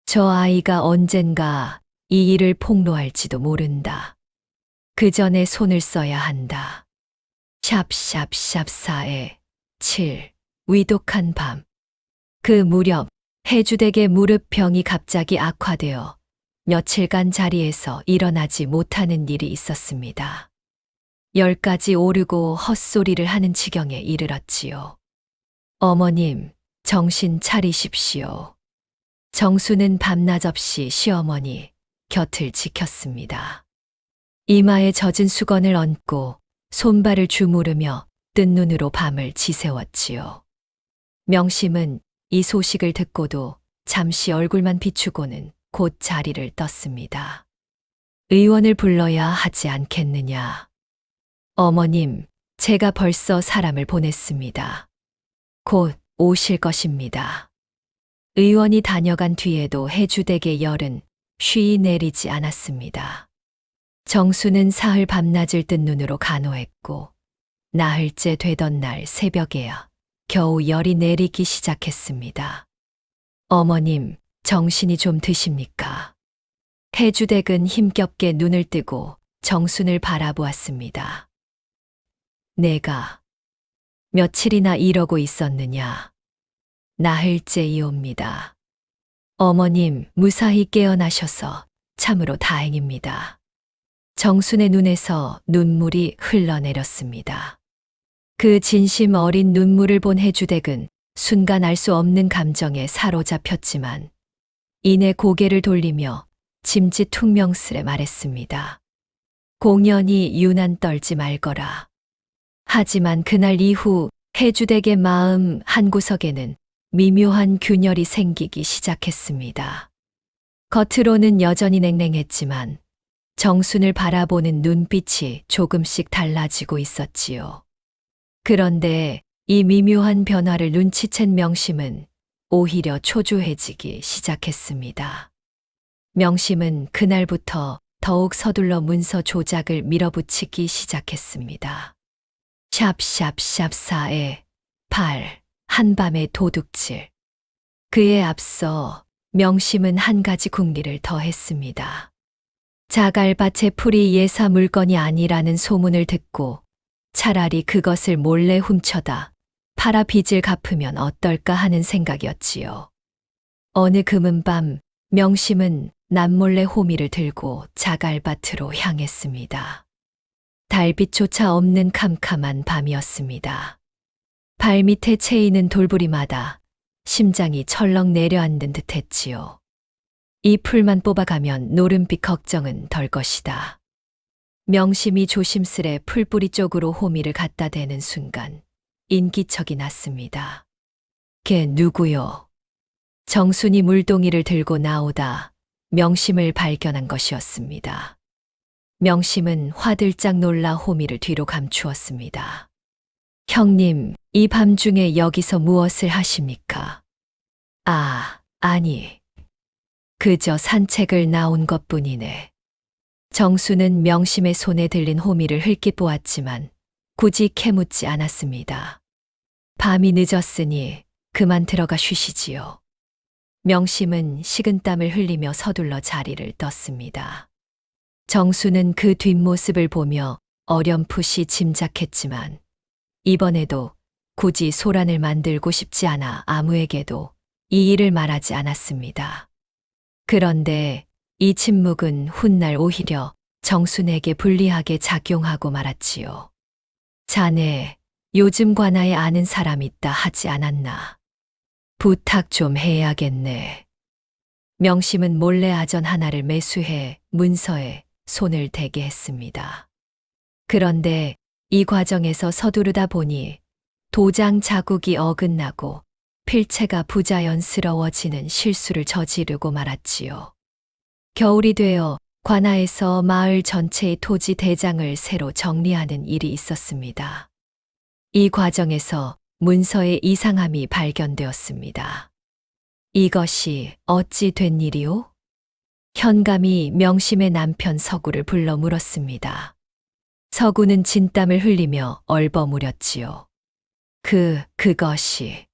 저 아이가 언젠가 이 일을 폭로할지도 모른다. 그 전에 손을 써야 한다. 샵샵샵4의 7. 위독한 밤. 그 무렵 해주댁의 무릎병이 갑자기 악화되어 며칠간 자리에서 일어나지 못하는 일이 있었습니다. 10가지 오르고 헛소리를 하는 지경에 이르렀지요. 어머님, 정신 차리십시오. 정수는 밤낮 없이 시어머니 곁을 지켰습니다. 이마에 젖은 수건을 얹고 손발을 주무르며 뜬 눈으로 밤을 지새웠지요. 명심은 이 소식을 듣고도 잠시 얼굴만 비추고는 곧 자리를 떴습니다. 의원을 불러야 하지 않겠느냐. 어머님, 제가 벌써 사람을 보냈습니다. 곧 오실 것입니다. 의원이 다녀간 뒤에도 해주댁의 열은 쉬이 내리지 않았습니다. 정수는 사흘 밤낮을 뜬 눈으로 간호했고 나흘째 되던 날 새벽에야 겨우 열이 내리기 시작했습니다. 어머님, 정신이 좀 드십니까? 해주댁은 힘겹게 눈을 뜨고 정순을 바라보았습니다. 내가 며칠이나 이러고 있었느냐? 나흘째이옵니다. 어머님, 무사히 깨어나셔서 참으로 다행입니다. 정순의 눈에서 눈물이 흘러내렸습니다. 그 진심 어린 눈물을 본 해주댁은 순간 알 수 없는 감정에 사로잡혔지만 이내 고개를 돌리며 짐짓 퉁명스레 말했습니다. 공연히 유난 떨지 말거라. 하지만 그날 이후 해주댁의 마음 한구석에는 미묘한 균열이 생기기 시작했습니다. 겉으로는 여전히 냉랭했지만 정순을 바라보는 눈빛이 조금씩 달라지고 있었지요. 그런데 이 미묘한 변화를 눈치챈 명심은 오히려 초조해지기 시작했습니다. 명심은 그날부터 더욱 서둘러 문서 조작을 밀어붙이기 시작했습니다. 샵샵샵 4에 8 한밤의 도둑질. 그에 앞서 명심은 한 가지 궁리를 더했습니다. 자갈밭의 풀이 예사 물건이 아니라는 소문을 듣고 차라리 그것을 몰래 훔쳐다 팔아 빚을 갚으면 어떨까 하는 생각이었지요. 어느 금은밤 명심은 남몰래 호미를 들고 자갈밭으로 향했습니다. 달빛조차 없는 캄캄한 밤이었습니다. 발밑에 채이는 돌부리마다 심장이 철렁 내려앉는 듯했지요. 이 풀만 뽑아가면 노름빛 걱정은 덜 것이다. 명심이 조심스레 풀뿌리 쪽으로 호미를 갖다 대는 순간 인기척이 났습니다. 걔 누구요? 정순이 물동이를 들고 나오다 명심을 발견한 것이었습니다. 명심은 화들짝 놀라 호미를 뒤로 감추었습니다. 형님, 이 밤중에 여기서 무엇을 하십니까? 아니. 그저 산책을 나온 것뿐이네. 정수는 명심의 손에 들린 호미를 흘낏 보았지만 굳이 캐묻지 않았습니다. 밤이 늦었으니 그만 들어가 쉬시지요. 명심은 식은땀을 흘리며 서둘러 자리를 떴습니다. 정수는 그 뒷모습을 보며 어렴풋이 짐작했지만 이번에도 굳이 소란을 만들고 싶지 않아 아무에게도 이 일을 말하지 않았습니다. 그런데 이 침묵은 훗날 오히려 정순에게 불리하게 작용하고 말았지요. 자네, 요즘 관아에 아는 사람 있다 하지 않았나? 부탁 좀 해야겠네. 명심은 몰래 아전 하나를 매수해 문서에 손을 대게 했습니다. 그런데 이 과정에서 서두르다 보니 도장 자국이 어긋나고 필체가 부자연스러워지는 실수를 저지르고 말았지요. 겨울이 되어 관아에서 마을 전체의 토지 대장을 새로 정리하는 일이 있었습니다. 이 과정에서 문서의 이상함이 발견되었습니다. 이것이 어찌 된 일이오? 현감이 명심의 남편 서구를 불러 물었습니다. 서구는 진땀을 흘리며 얼버무렸지요. 그것이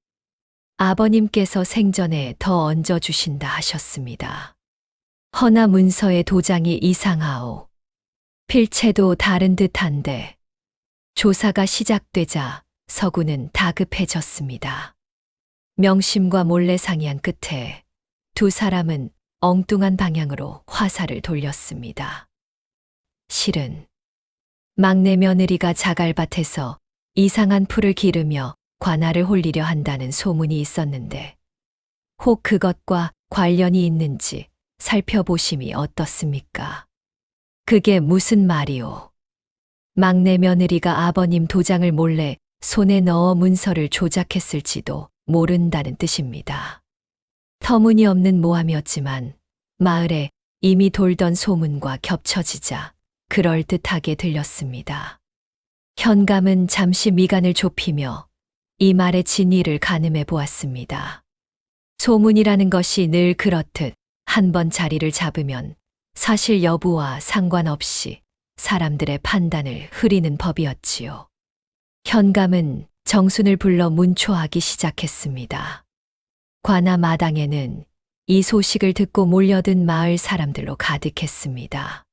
아버님께서 생전에 더 얹어주신다 하셨습니다. 허나 문서의 도장이 이상하오. 필체도 다른 듯한데 조사가 시작되자 서구는 다급해졌습니다. 명심과 몰래 상의한 끝에 두 사람은 엉뚱한 방향으로 화살을 돌렸습니다. 실은 막내 며느리가 자갈밭에서 이상한 풀을 기르며 관아를 홀리려 한다는 소문이 있었는데 혹 그것과 관련이 있는지 살펴보심이 어떻습니까? 그게 무슨 말이오? 막내 며느리가 아버님 도장을 몰래 손에 넣어 문서를 조작했을지도 모른다는 뜻입니다. 터무니없는 모함이었지만 마을에 이미 돌던 소문과 겹쳐지자 그럴듯하게 들렸습니다. 현감은 잠시 미간을 좁히며 이 말의 진위를 가늠해 보았습니다. 소문이라는 것이 늘 그렇듯 한 번 자리를 잡으면 사실 여부와 상관없이 사람들의 판단을 흐리는 법이었지요. 현감은 정순을 불러 문초하기 시작했습니다. 관아 마당에는 이 소식을 듣고 몰려든 마을 사람들로 가득했습니다.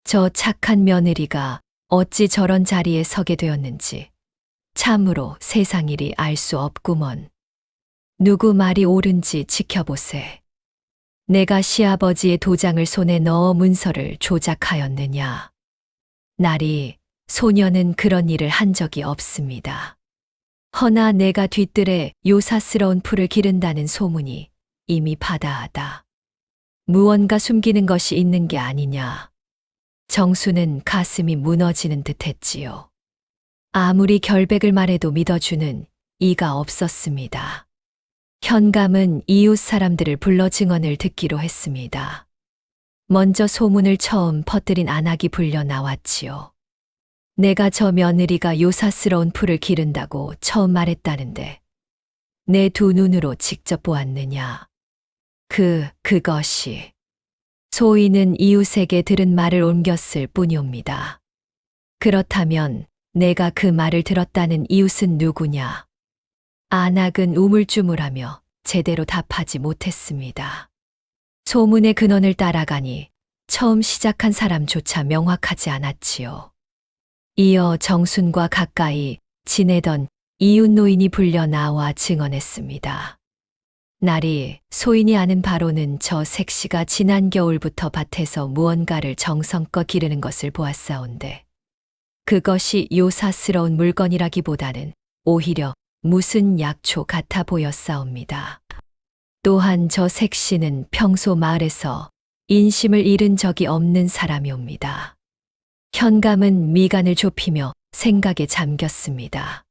저 착한 며느리가 어찌 저런 자리에 서게 되었는지 참으로 세상 일이 알 수 없구먼. 누구 말이 옳은지 지켜보세. 내가 시아버지의 도장을 손에 넣어 문서를 조작하였느냐. 나리, 소녀는 그런 일을 한 적이 없습니다. 허나 내가 뒤뜰에 요사스러운 풀을 기른다는 소문이 이미 바다하다. 무언가 숨기는 것이 있는 게 아니냐. 정수는 가슴이 무너지는 듯 했지요. 아무리 결백을 말해도 믿어주는 이가 없었습니다. 현감은 이웃 사람들을 불러 증언을 듣기로 했습니다. 먼저 소문을 처음 퍼뜨린 안악이 불려 나왔지요. 내가 저 며느리가 요사스러운 풀을 기른다고 처음 말했다는데 내 두 눈으로 직접 보았느냐. 그것이. 소인은 이웃에게 들은 말을 옮겼을 뿐이옵니다. 그렇다면 내가 그 말을 들었다는 이웃은 누구냐? 안악은 우물쭈물하며 제대로 답하지 못했습니다. 소문의 근원을 따라가니 처음 시작한 사람조차 명확하지 않았지요. 이어 정순과 가까이 지내던 이웃 노인이 불려 나와 증언했습니다. 날이 소인이 아는 바로는 저 색시가 지난 겨울부터 밭에서 무언가를 정성껏 기르는 것을 보았사온데 그것이 요사스러운 물건이라기보다는 오히려 무슨 약초 같아 보였사옵니다. 또한 저 색시는 평소 마을에서 인심을 잃은 적이 없는 사람이옵니다. 현감은 미간을 좁히며 생각에 잠겼습니다.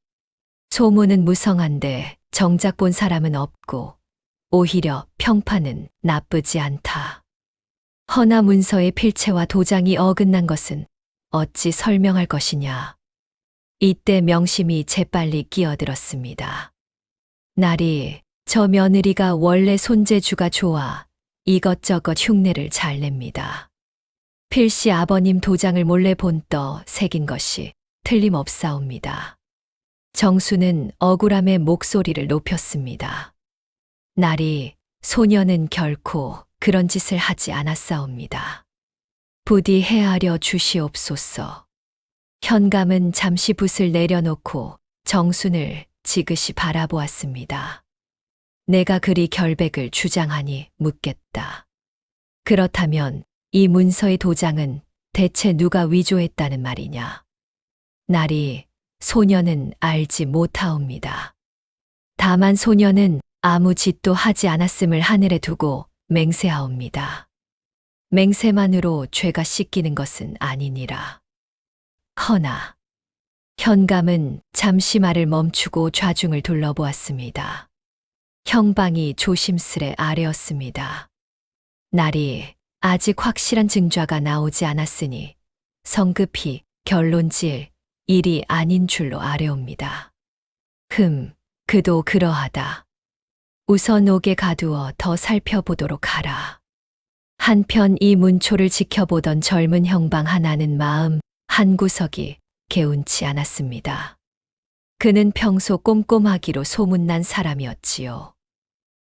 소문은 무성한데 정작 본 사람은 없고 오히려 평판은 나쁘지 않다. 허나 문서의 필체와 도장이 어긋난 것은 어찌 설명할 것이냐. 이때 명심이 재빨리 끼어들었습니다. 날이 저 며느리가 원래 손재주가 좋아 이것저것 흉내를 잘 냅니다. 필시 아버님 도장을 몰래 본떠 새긴 것이 틀림없사옵니다. 정수는 억울함에 목소리를 높였습니다. 날이 소녀는 결코 그런 짓을 하지 않았사옵니다. 부디 헤아려 주시옵소서. 현감은 잠시 붓을 내려놓고 정순을 지그시 바라보았습니다. 내가 그리 결백을 주장하니 묻겠다. 그렇다면 이 문서의 도장은 대체 누가 위조했다는 말이냐? 날이 소녀는 알지 못하옵니다. 다만 소녀는 아무 짓도 하지 않았음을 하늘에 두고 맹세하옵니다. 맹세만으로 죄가 씻기는 것은 아니니라. 허나 현감은 잠시 말을 멈추고 좌중을 둘러보았습니다. 형방이 조심스레 아뢰었습니다. 날이 아직 확실한 증좌가 나오지 않았으니 성급히 결론 지을 일이 아닌 줄로 아뢰옵니다. 그도 그러하다. 우선 옥에 가두어 더 살펴보도록 하라. 한편 이 문초를 지켜보던 젊은 형방 하나는 마음 한구석이 개운치 않았습니다. 그는 평소 꼼꼼하기로 소문난 사람이었지요.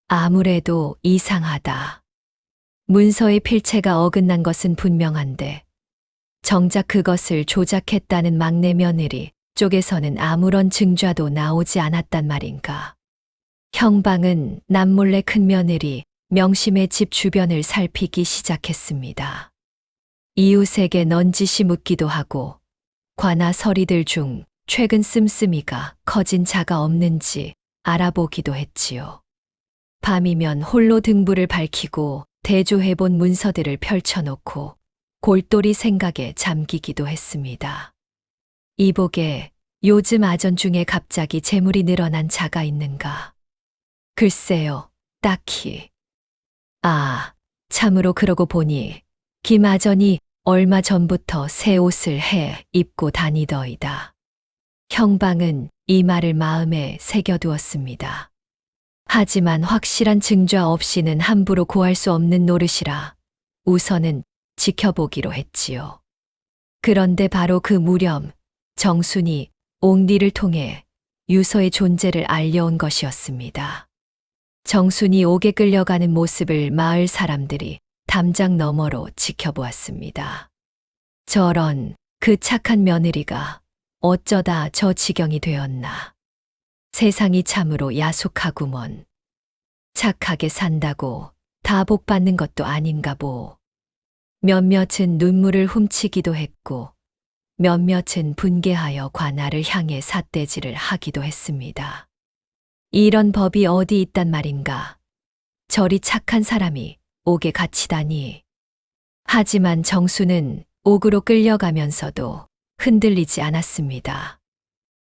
아무래도 이상하다. 문서의 필체가 어긋난 것은 분명한데 정작 그것을 조작했다는 막내 며느리 쪽에서는 아무런 증좌도 나오지 않았단 말인가. 형방은 남몰래 큰 며느리 명심의 집 주변을 살피기 시작했습니다. 이웃에게 넌지시 묻기도 하고 관아 서리들 중 최근 씀씀이가 커진 자가 없는지 알아보기도 했지요. 밤이면 홀로 등불을 밝히고 대조해본 문서들을 펼쳐놓고 골똘히 생각에 잠기기도 했습니다. 이복에 요즘 아전 중에 갑자기 재물이 늘어난 자가 있는가? 글쎄요, 딱히. 참으로 그러고 보니 김아전이 얼마 전부터 새 옷을 해 입고 다니더이다. 형방은 이 말을 마음에 새겨두었습니다. 하지만 확실한 증좌 없이는 함부로 고할 수 없는 노릇이라 우선은 지켜보기로 했지요. 그런데 바로 그 무렵 정순이 옥리를 통해 유서의 존재를 알려온 것이었습니다. 정순이 옥에 끌려가는 모습을 마을 사람들이 담장 너머로 지켜보았습니다. 저런 그 착한 며느리가 어쩌다 저 지경이 되었나. 세상이 참으로 야속하구먼. 착하게 산다고 다 복받는 것도 아닌가 보. 몇몇은 눈물을 훔치기도 했고 몇몇은 분개하여 관아를 향해 삿대질을 하기도 했습니다. 이런 법이 어디 있단 말인가. 저리 착한 사람이 옥에 갇히다니. 하지만 정수는 옥으로 끌려가면서도 흔들리지 않았습니다.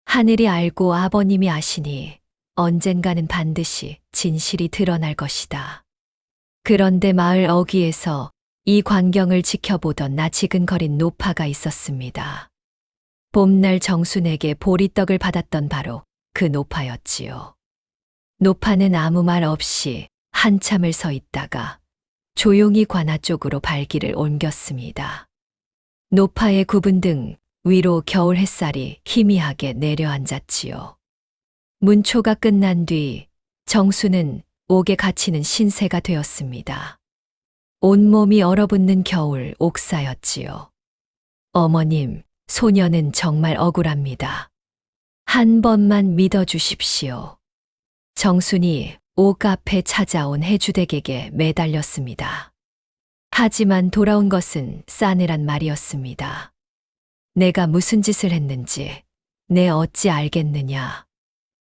하늘이 알고 아버님이 아시니 언젠가는 반드시 진실이 드러날 것이다. 그런데 마을 어귀에서 이 광경을 지켜보던 나지근거린 노파가 있었습니다. 봄날 정순에게 보리떡을 받았던 바로 그 노파였지요. 노파는 아무 말 없이 한참을 서 있다가 조용히 관아 쪽으로 발길을 옮겼습니다. 노파의 구분 등 위로 겨울 햇살이 희미하게 내려앉았지요. 문초가 끝난 뒤 정수는 옥에 갇히는 신세가 되었습니다. 온몸이 얼어붙는 겨울 옥사였지요. 어머님, 소녀는 정말 억울합니다. 한 번만 믿어주십시오. 정순이 옥 앞에 찾아온 해주댁에게 매달렸습니다. 하지만 돌아온 것은 싸늘한 말이었습니다. 내가 무슨 짓을 했는지 내 어찌 알겠느냐.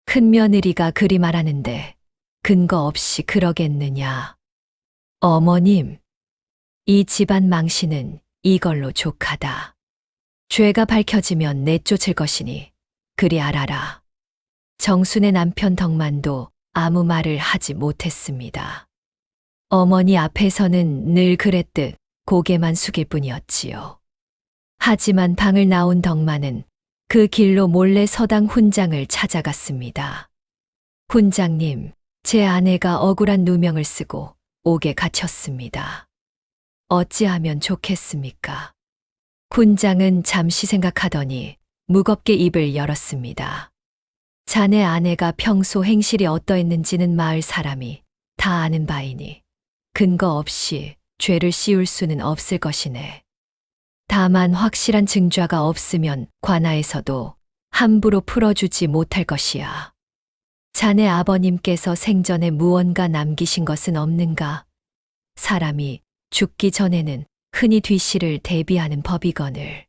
큰 며느리가 그리 말하는데 근거 없이 그러겠느냐. 어머님, 이 집안 망신은 이걸로 족하다. 죄가 밝혀지면 내쫓을 것이니 그리 알아라. 정순의 남편 덕만도 아무 말을 하지 못했습니다. 어머니 앞에서는 늘 그랬듯 고개만 숙일 뿐이었지요. 하지만 방을 나온 덕만은 그 길로 몰래 서당 훈장을 찾아갔습니다. 훈장님, 제 아내가 억울한 누명을 쓰고 옥에 갇혔습니다. 어찌하면 좋겠습니까? 훈장은 잠시 생각하더니 무겁게 입을 열었습니다. 자네 아내가 평소 행실이 어떠했는지는 마을 사람이 다 아는 바이니 근거 없이 죄를 씌울 수는 없을 것이네. 다만 확실한 증좌가 없으면 관아에서도 함부로 풀어주지 못할 것이야. 자네 아버님께서 생전에 무언가 남기신 것은 없는가? 사람이 죽기 전에는 흔히 뒤시를 대비하는 법이거늘.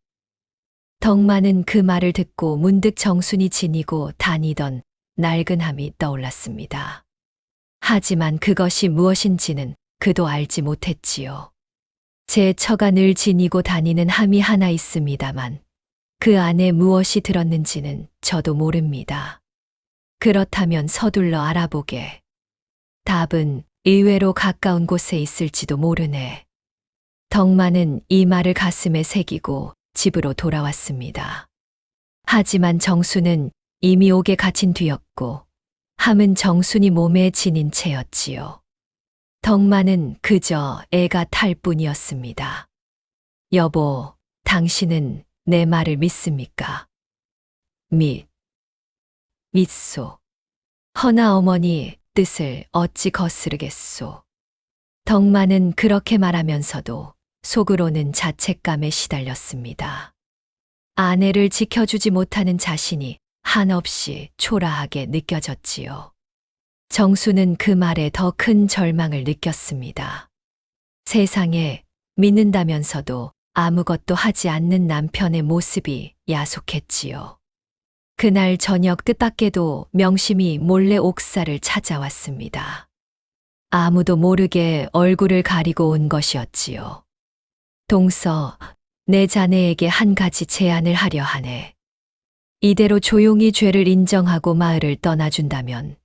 덕만은 그 말을 듣고 문득 정순이 지니고 다니던 낡은함이 떠올랐습니다. 하지만 그것이 무엇인지는 그도 알지 못했지요. 제 처가 늘 지니고 다니는 함이 하나 있습니다만 그 안에 무엇이 들었는지는 저도 모릅니다. 그렇다면 서둘러 알아보게. 답은 의외로 가까운 곳에 있을지도 모르네. 덕만은 이 말을 가슴에 새기고 집으로 돌아왔습니다. 하지만 정순은 이미 옥에 갇힌 뒤였고 함은 정순이 몸에 지닌 채였지요. 덕만은 그저 애가 탈 뿐이었습니다. 여보, 당신은 내 말을 믿습니까? 믿소. 허나 어머니 뜻을 어찌 거스르겠소. 덕만은 그렇게 말하면서도 속으로는 자책감에 시달렸습니다. 아내를 지켜주지 못하는 자신이 한없이 초라하게 느껴졌지요. 정수는 그 말에 더 큰 절망을 느꼈습니다. 세상에 믿는다면서도 아무것도 하지 않는 남편의 모습이 야속했지요. 그날 저녁 뜻밖에도 명심이 몰래 옥사를 찾아왔습니다. 아무도 모르게 얼굴을 가리고 온 것이었지요. 동서, 내 자네에게 한 가지 제안을 하려 하네. 이대로 조용히 죄를 인정하고 마을을 떠나준다면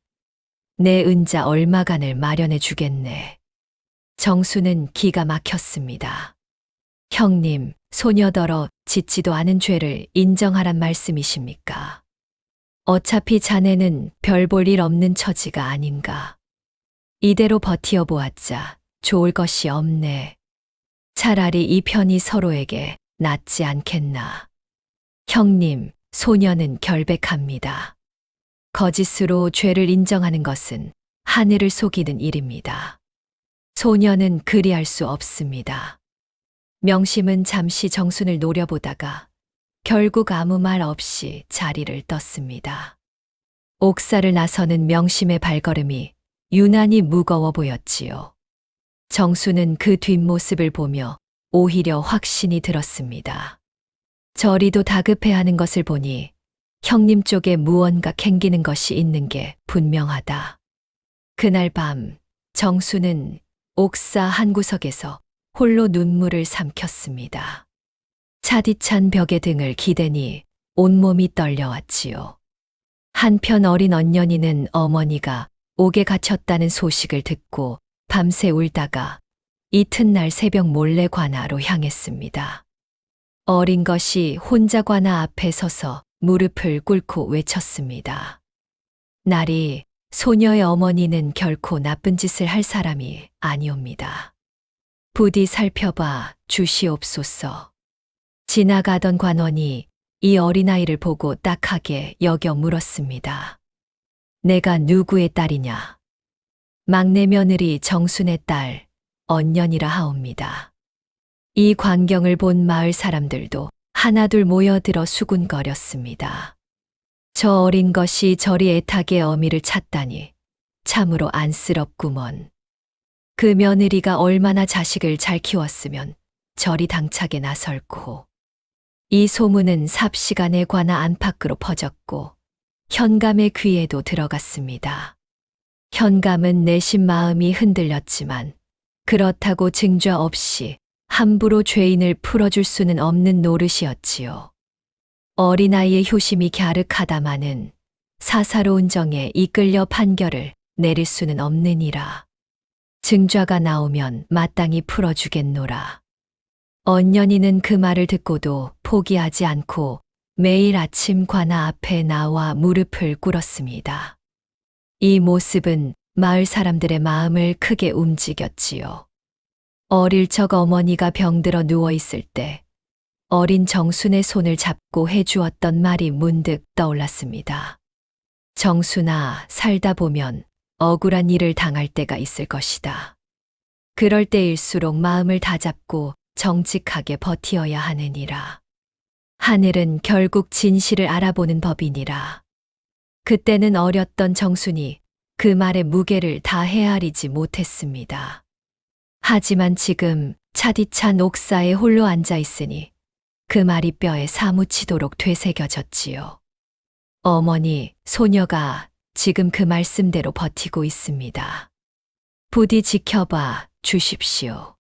내 은자 얼마간을 마련해 주겠네. 정수는 기가 막혔습니다. 형님, 소녀더러 짓지도 않은 죄를 인정하란 말씀이십니까? 어차피 자네는 별 볼 일 없는 처지가 아닌가. 이대로 버티어 보았자 좋을 것이 없네. 차라리 이 편이 서로에게 낫지 않겠나. 형님, 소녀는 결백합니다. 거짓으로 죄를 인정하는 것은 하늘을 속이는 일입니다. 소녀는 그리할 수 없습니다. 명심은 잠시 정순을 노려보다가 결국 아무 말 없이 자리를 떴습니다. 옥사를 나서는 명심의 발걸음이 유난히 무거워 보였지요. 정수는 그 뒷모습을 보며 오히려 확신이 들었습니다. 저리도 다급해하는 것을 보니 형님 쪽에 무언가 캥기는 것이 있는 게 분명하다. 그날 밤 정수는 옥사 한 구석에서 홀로 눈물을 삼켰습니다. 차디찬 벽의 등을 기대니 온몸이 떨려왔지요. 한편 어린 언년이는 어머니가 옥에 갇혔다는 소식을 듣고 밤새 울다가 이튿날 새벽 몰래 관아로 향했습니다. 어린 것이 혼자 관아 앞에 서서 무릎을 꿇고 외쳤습니다. 나리, 소녀의 어머니는 결코 나쁜 짓을 할 사람이 아니옵니다. 부디 살펴봐 주시옵소서. 지나가던 관원이 이 어린아이를 보고 딱하게 여겨 물었습니다. 내가 누구의 딸이냐? 막내 며느리 정순의 딸, 언년이라 하옵니다. 이 광경을 본 마을 사람들도 하나둘 모여들어 수군거렸습니다. 저 어린 것이 저리 애타게 어미를 찾다니 참으로 안쓰럽구먼. 그 며느리가 얼마나 자식을 잘 키웠으면 저리 당차게 나설고. 이 소문은 삽시간에 관아 안팎으로 퍼졌고 현감의 귀에도 들어갔습니다. 현감은 내심 마음이 흔들렸지만 그렇다고 증죄 없이 함부로 죄인을 풀어줄 수는 없는 노릇이었지요. 어린아이의 효심이 갸륵하다마는 사사로운 정에 이끌려 판결을 내릴 수는 없느니라. 증죄가 나오면 마땅히 풀어주겠노라. 언년이는 그 말을 듣고도 포기하지 않고 매일 아침 관아 앞에 나와 무릎을 꿇었습니다. 이 모습은 마을 사람들의 마음을 크게 움직였지요. 어릴 적 어머니가 병들어 누워있을 때 어린 정순의 손을 잡고 해주었던 말이 문득 떠올랐습니다. 정순아, 살다 보면 억울한 일을 당할 때가 있을 것이다. 그럴 때일수록 마음을 다잡고 정직하게 버티어야 하느니라. 하늘은 결국 진실을 알아보는 법이니라. 그때는 어렸던 정순이 그 말의 무게를 다 헤아리지 못했습니다. 하지만 지금 차디찬 옥사에 홀로 앉아 있으니 그 말이 뼈에 사무치도록 되새겨졌지요. 어머니, 소녀가 지금 그 말씀대로 버티고 있습니다. 부디 지켜봐 주십시오.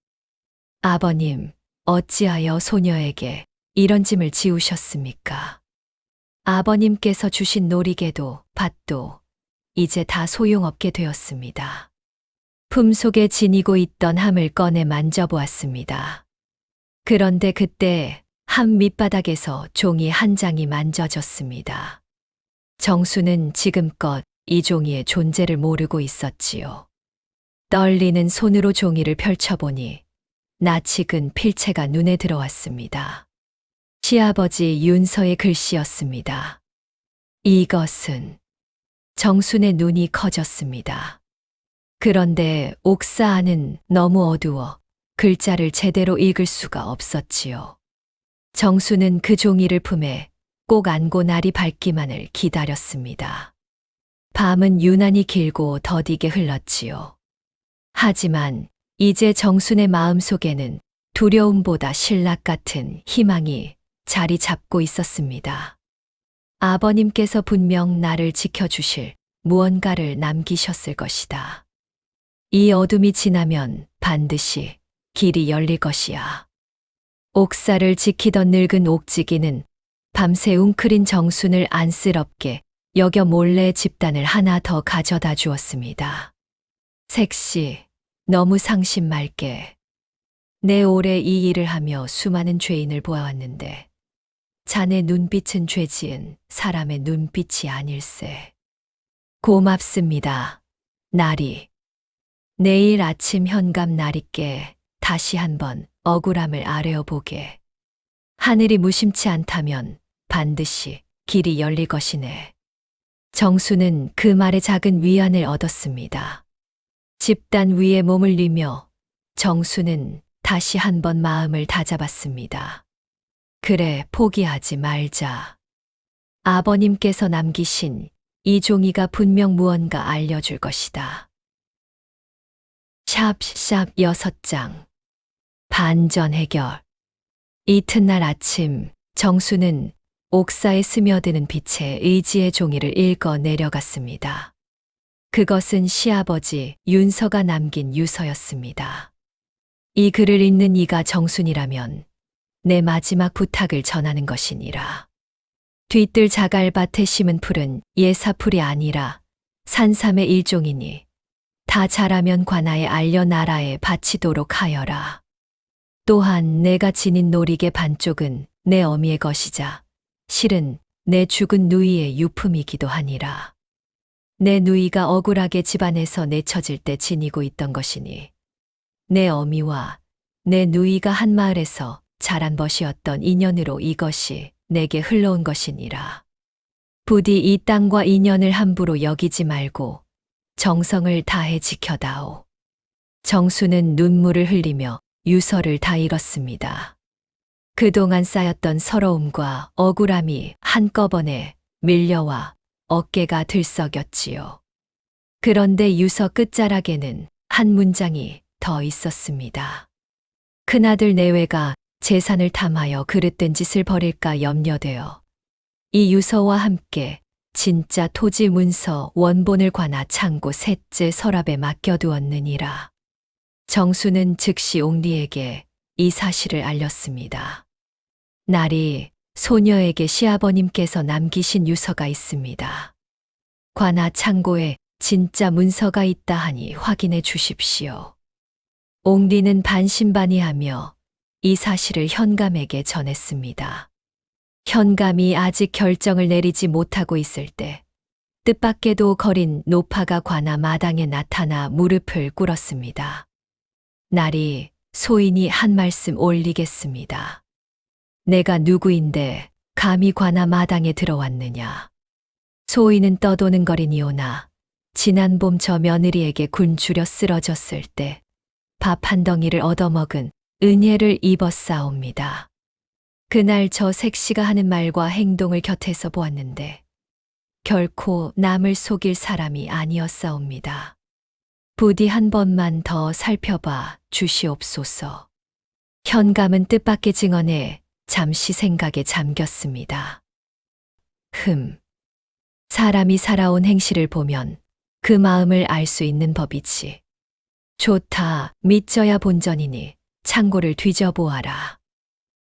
아버님, 어찌하여 소녀에게 이런 짐을 지우셨습니까? 아버님께서 주신 놀이개도 밭도 이제 다 소용없게 되었습니다. 품속에 지니고 있던 함을 꺼내 만져보았습니다. 그런데 그때 함 밑바닥에서 종이 한 장이 만져졌습니다. 정수는 지금껏 이 종이의 존재를 모르고 있었지요. 떨리는 손으로 종이를 펼쳐보니 낯익은 필체가 눈에 들어왔습니다. 시아버지 윤서의 글씨였습니다. 이것은 정순의 눈이 커졌습니다. 그런데 옥사 안은 너무 어두워 글자를 제대로 읽을 수가 없었지요. 정순은 그 종이를 품에 꼭 안고 날이 밝기만을 기다렸습니다. 밤은 유난히 길고 더디게 흘렀지요. 하지만 이제 정순의 마음속에는 두려움보다 신락 같은 희망이 자리 잡고 있었습니다. 아버님께서 분명 나를 지켜주실 무언가를 남기셨을 것이다. 이 어둠이 지나면 반드시 길이 열릴 것이야. 옥사를 지키던 늙은 옥지기는 밤새 웅크린 정순을 안쓰럽게 여겨 몰래 집단을 하나 더 가져다 주었습니다. 색시, 너무 상심 말게. 내 오래 이 일을 하며 수많은 죄인을 보아왔는데 자네 눈빛은 죄 지은 사람의 눈빛이 아닐세. 고맙습니다. 나리. 내일 아침 현감 나리께 다시 한번 억울함을 아뢰어 보게. 하늘이 무심치 않다면 반드시 길이 열릴 것이네. 정수는 그 말에 작은 위안을 얻었습니다. 집단 위에 몸을 뉘며 정수는 다시 한번 마음을 다잡았습니다. 그래, 포기하지 말자. 아버님께서 남기신 이 종이가 분명 무언가 알려줄 것이다. 샵샵 6장. 반전 해결. 이튿날 아침 정수는 옥사에 스며드는 빛에 의지의 종이를 읽어 내려갔습니다. 그것은 시아버지 윤서가 남긴 유서였습니다. 이 글을 읽는 이가 정순이라면 내 마지막 부탁을 전하는 것이니라. 뒤뜰 자갈밭에 심은 풀은 예사풀이 아니라 산삼의 일종이니 다 자라면 관아에 알려 나라에 바치도록 하여라. 또한 내가 지닌 놀이개 반쪽은 내 어미의 것이자 실은 내 죽은 누이의 유품이기도 하니라. 내 누이가 억울하게 집안에서 내쳐질 때 지니고 있던 것이니 내 어미와 내 누이가 한 마을에서 자란 벗이었던 인연으로 이것이 내게 흘러온 것이니라. 부디 이 땅과 인연을 함부로 여기지 말고 정성을 다해 지켜다오. 정수는 눈물을 흘리며 유서를 다 읽었습니다. 그동안 쌓였던 서러움과 억울함이 한꺼번에 밀려와 어깨가 들썩였지요. 그런데 유서 끝자락에는 한 문장이 더 있었습니다. 큰아들 내외가 재산을 탐하여 그릇된 짓을 벌일까 염려되어 이 유서와 함께 진짜 토지 문서 원본을 관아 창고 셋째 서랍에 맡겨두었느니라. 정수는 즉시 옥리에게 이 사실을 알렸습니다. 날이 소녀에게 시아버님께서 남기신 유서가 있습니다. 관아 창고에 진짜 문서가 있다 하니 확인해 주십시오. 옥리는 반신반의하며 이 사실을 현감에게 전했습니다. 현감이 아직 결정을 내리지 못하고 있을 때 뜻밖에도 거린 노파가 관아 마당에 나타나 무릎을 꿇었습니다. 날이 소인이 한 말씀 올리겠습니다. 내가 누구인데 감히 관아 마당에 들어왔느냐. 소인은 떠도는 거리니오나 지난 봄 저 며느리에게 굶주려 쓰러졌을 때 밥 한 덩이를 얻어먹은 은혜를 입었사옵니다. 그날 저 색시가 하는 말과 행동을 곁에서 보았는데 결코 남을 속일 사람이 아니었사옵니다. 부디 한 번만 더 살펴봐 주시옵소서. 현감은 뜻밖의 증언에 잠시 생각에 잠겼습니다. 사람이 살아온 행실을 보면 그 마음을 알 수 있는 법이지. 좋다, 믿져야 본전이니 창고를 뒤져보아라.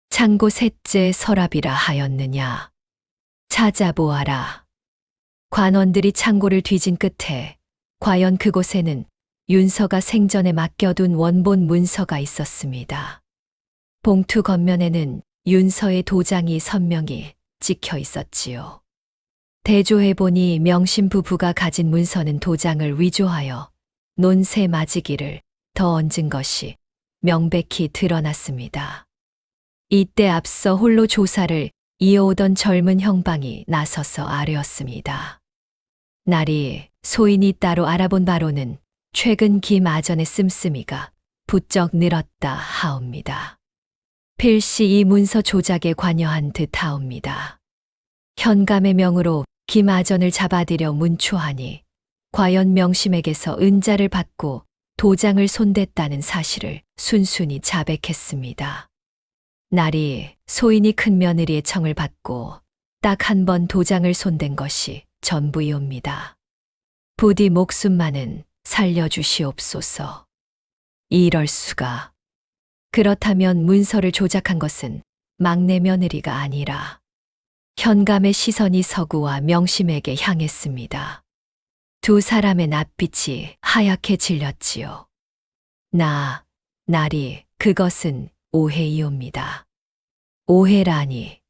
창고 셋째 서랍이라 하였느냐. 찾아보아라. 관원들이 창고를 뒤진 끝에 과연 그곳에는 윤서가 생전에 맡겨둔 원본 문서가 있었습니다. 봉투 겉면에는 윤서의 도장이 선명히 찍혀 있었지요. 대조해보니 명신 부부가 가진 문서는 도장을 위조하여 논새 맞이기를 더 얹은 것이 명백히 드러났습니다. 이때 앞서 홀로 조사를 이어오던 젊은 형방이 나서서 아뢰었습니다. 날이 소인이 따로 알아본 바로는 최근 김아전의 씀씀이가 부쩍 늘었다 하옵니다. 필시 이 문서 조작에 관여한 듯 하옵니다. 현감의 명으로 김아전을 잡아들여 문초하니 과연 명심에게서 은자를 받고 도장을 손댔다는 사실을 순순히 자백했습니다. 날이 소인이 큰 며느리의 청을 받고 딱 한 번 도장을 손댄 것이 전부이옵니다. 부디 목숨만은 살려주시옵소서. 이럴 수가. 그렇다면 문서를 조작한 것은 막내 며느리가 아니라 현감의 시선이 서구와 명심에게 향했습니다. 두 사람의 낯빛이 하얗게 질렸지요. 날이 그것은 오해이옵니다. 오해라니.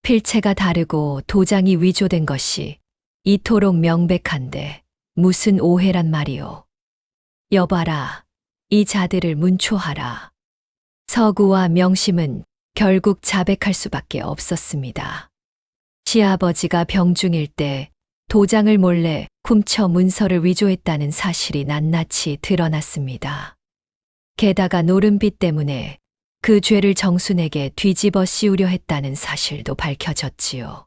필체가 다르고 도장이 위조된 것이 이토록 명백한데 무슨 오해란 말이오. 여봐라, 이 자들을 문초하라. 서구와 명심은 결국 자백할 수밖에 없었습니다. 시아버지가 병중일 때 도장을 몰래 훔쳐 문서를 위조했다는 사실이 낱낱이 드러났습니다. 게다가 노름빛 때문에 그 죄를 정순에게 뒤집어 씌우려 했다는 사실도 밝혀졌지요.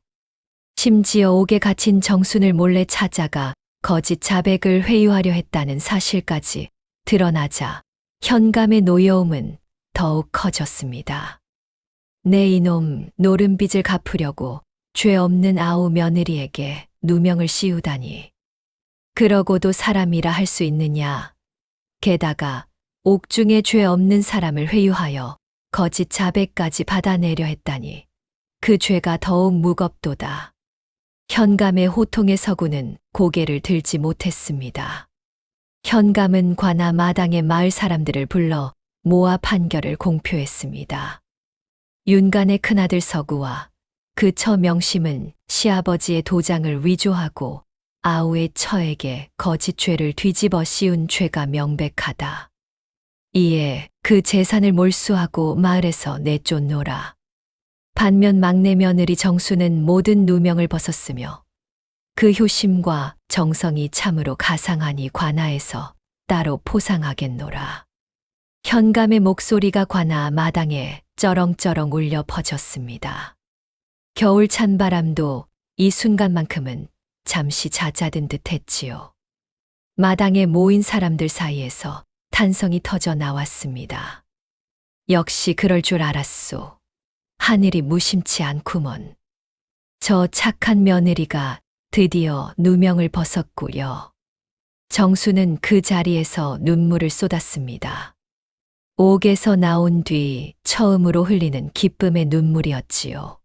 심지어 옥에 갇힌 정순을 몰래 찾아가 거짓 자백을 회유하려 했다는 사실까지 드러나자 현감의 노여움은 더욱 커졌습니다. 내 이놈 노름빚을 갚으려고 죄 없는 아우 며느리에게 누명을 씌우다니. 그러고도 사람이라 할 수 있느냐. 게다가 옥중에 죄 없는 사람을 회유하여 거짓 자백까지 받아내려 했다니. 그 죄가 더욱 무겁도다. 현감의 호통에 서구는 고개를 들지 못했습니다. 현감은 관아 마당의 마을 사람들을 불러 모아 판결을 공표했습니다. 윤간의 큰아들 서구와 그 처 명심은 시아버지의 도장을 위조하고 아우의 처에게 거짓 죄를 뒤집어 씌운 죄가 명백하다. 이에 그 재산을 몰수하고 마을에서 내쫓노라. 반면 막내 며느리 정수는 모든 누명을 벗었으며 그 효심과 정성이 참으로 가상하니 관아에서 따로 포상하겠노라. 현감의 목소리가 관아 마당에 쩌렁쩌렁 울려 퍼졌습니다. 겨울 찬바람도 이 순간만큼은 잠시 잦아든 듯 했지요. 마당에 모인 사람들 사이에서 탄성이 터져 나왔습니다. 역시 그럴 줄 알았소. 하늘이 무심치 않구먼. 저 착한 며느리가 드디어 누명을 벗었구려. 정수는 그 자리에서 눈물을 쏟았습니다. 옥에서 나온 뒤 처음으로 흘리는 기쁨의 눈물이었지요.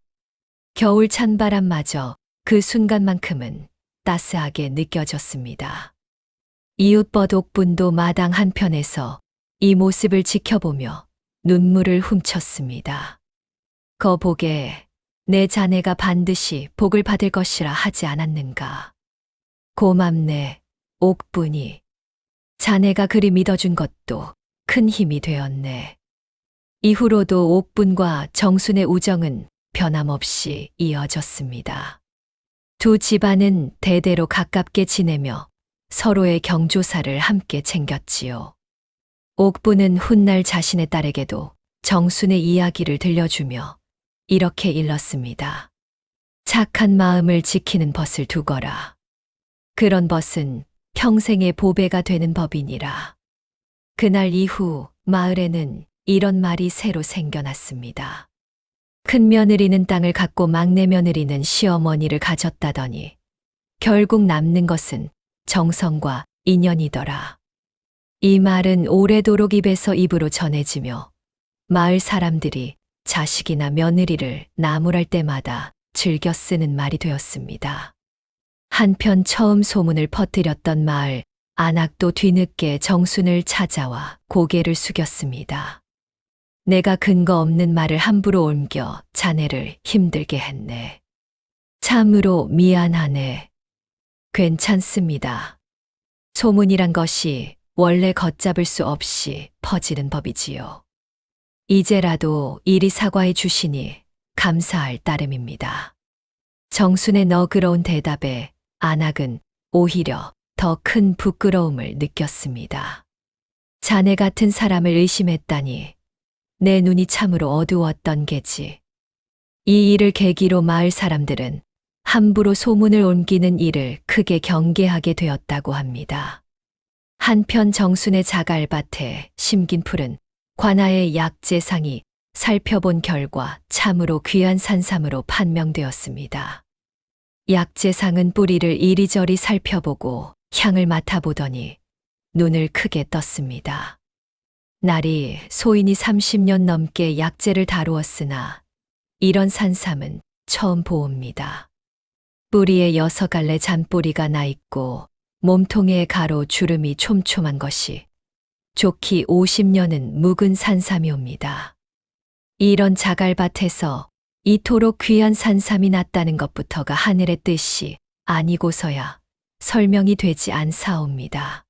겨울 찬바람마저 그 순간만큼은 따스하게 느껴졌습니다. 이웃벗 옥분도 마당 한편에서 이 모습을 지켜보며 눈물을 훔쳤습니다. 거보게 내 자네가 반드시 복을 받을 것이라 하지 않았는가. 고맙네, 옥분이. 자네가 그리 믿어준 것도 큰 힘이 되었네. 이후로도 옥분과 정순의 우정은 변함없이 이어졌습니다. 두 집안은 대대로 가깝게 지내며 서로의 경조사를 함께 챙겼지요. 옥분은 훗날 자신의 딸에게도 정순의 이야기를 들려주며 이렇게 일렀습니다. 착한 마음을 지키는 벗을 두거라. 그런 벗은 평생의 보배가 되는 법이니라. 그날 이후 마을에는 이런 말이 새로 생겨났습니다. 큰 며느리는 땅을 갖고 막내 며느리는 시어머니를 가졌다더니 결국 남는 것은 정성과 인연이더라. 이 말은 오래도록 입에서 입으로 전해지며 마을 사람들이 자식이나 며느리를 나무랄 때마다 즐겨 쓰는 말이 되었습니다. 한편 처음 소문을 퍼뜨렸던 마을 안악도 뒤늦게 정순을 찾아와 고개를 숙였습니다. 내가 근거 없는 말을 함부로 옮겨 자네를 힘들게 했네. 참으로 미안하네. 괜찮습니다. 소문이란 것이 원래 걷잡을 수 없이 퍼지는 법이지요. 이제라도 이리 사과해 주시니 감사할 따름입니다. 정순의 너그러운 대답에 안악은 오히려 더 큰 부끄러움을 느꼈습니다. 자네 같은 사람을 의심했다니 내 눈이 참으로 어두웠던 게지. 이 일을 계기로 마을 사람들은 함부로 소문을 옮기는 일을 크게 경계하게 되었다고 합니다. 한편 정순의 자갈밭에 심긴 풀은 관아의 약재상이 살펴본 결과 참으로 귀한 산삼으로 판명되었습니다. 약재상은 뿌리를 이리저리 살펴보고 향을 맡아보더니 눈을 크게 떴습니다. 날이 소인이 30년 넘게 약재를 다루었으나 이런 산삼은 처음 보옵니다. 뿌리에 6갈래 잔뿌리가 나 있고 몸통에 가로 주름이 촘촘한 것이 좋기 50년은 묵은 산삼이 옵니다. 이런 자갈밭에서 이토록 귀한 산삼이 났다는 것부터가 하늘의 뜻이 아니고서야 설명이 되지 않사옵니다.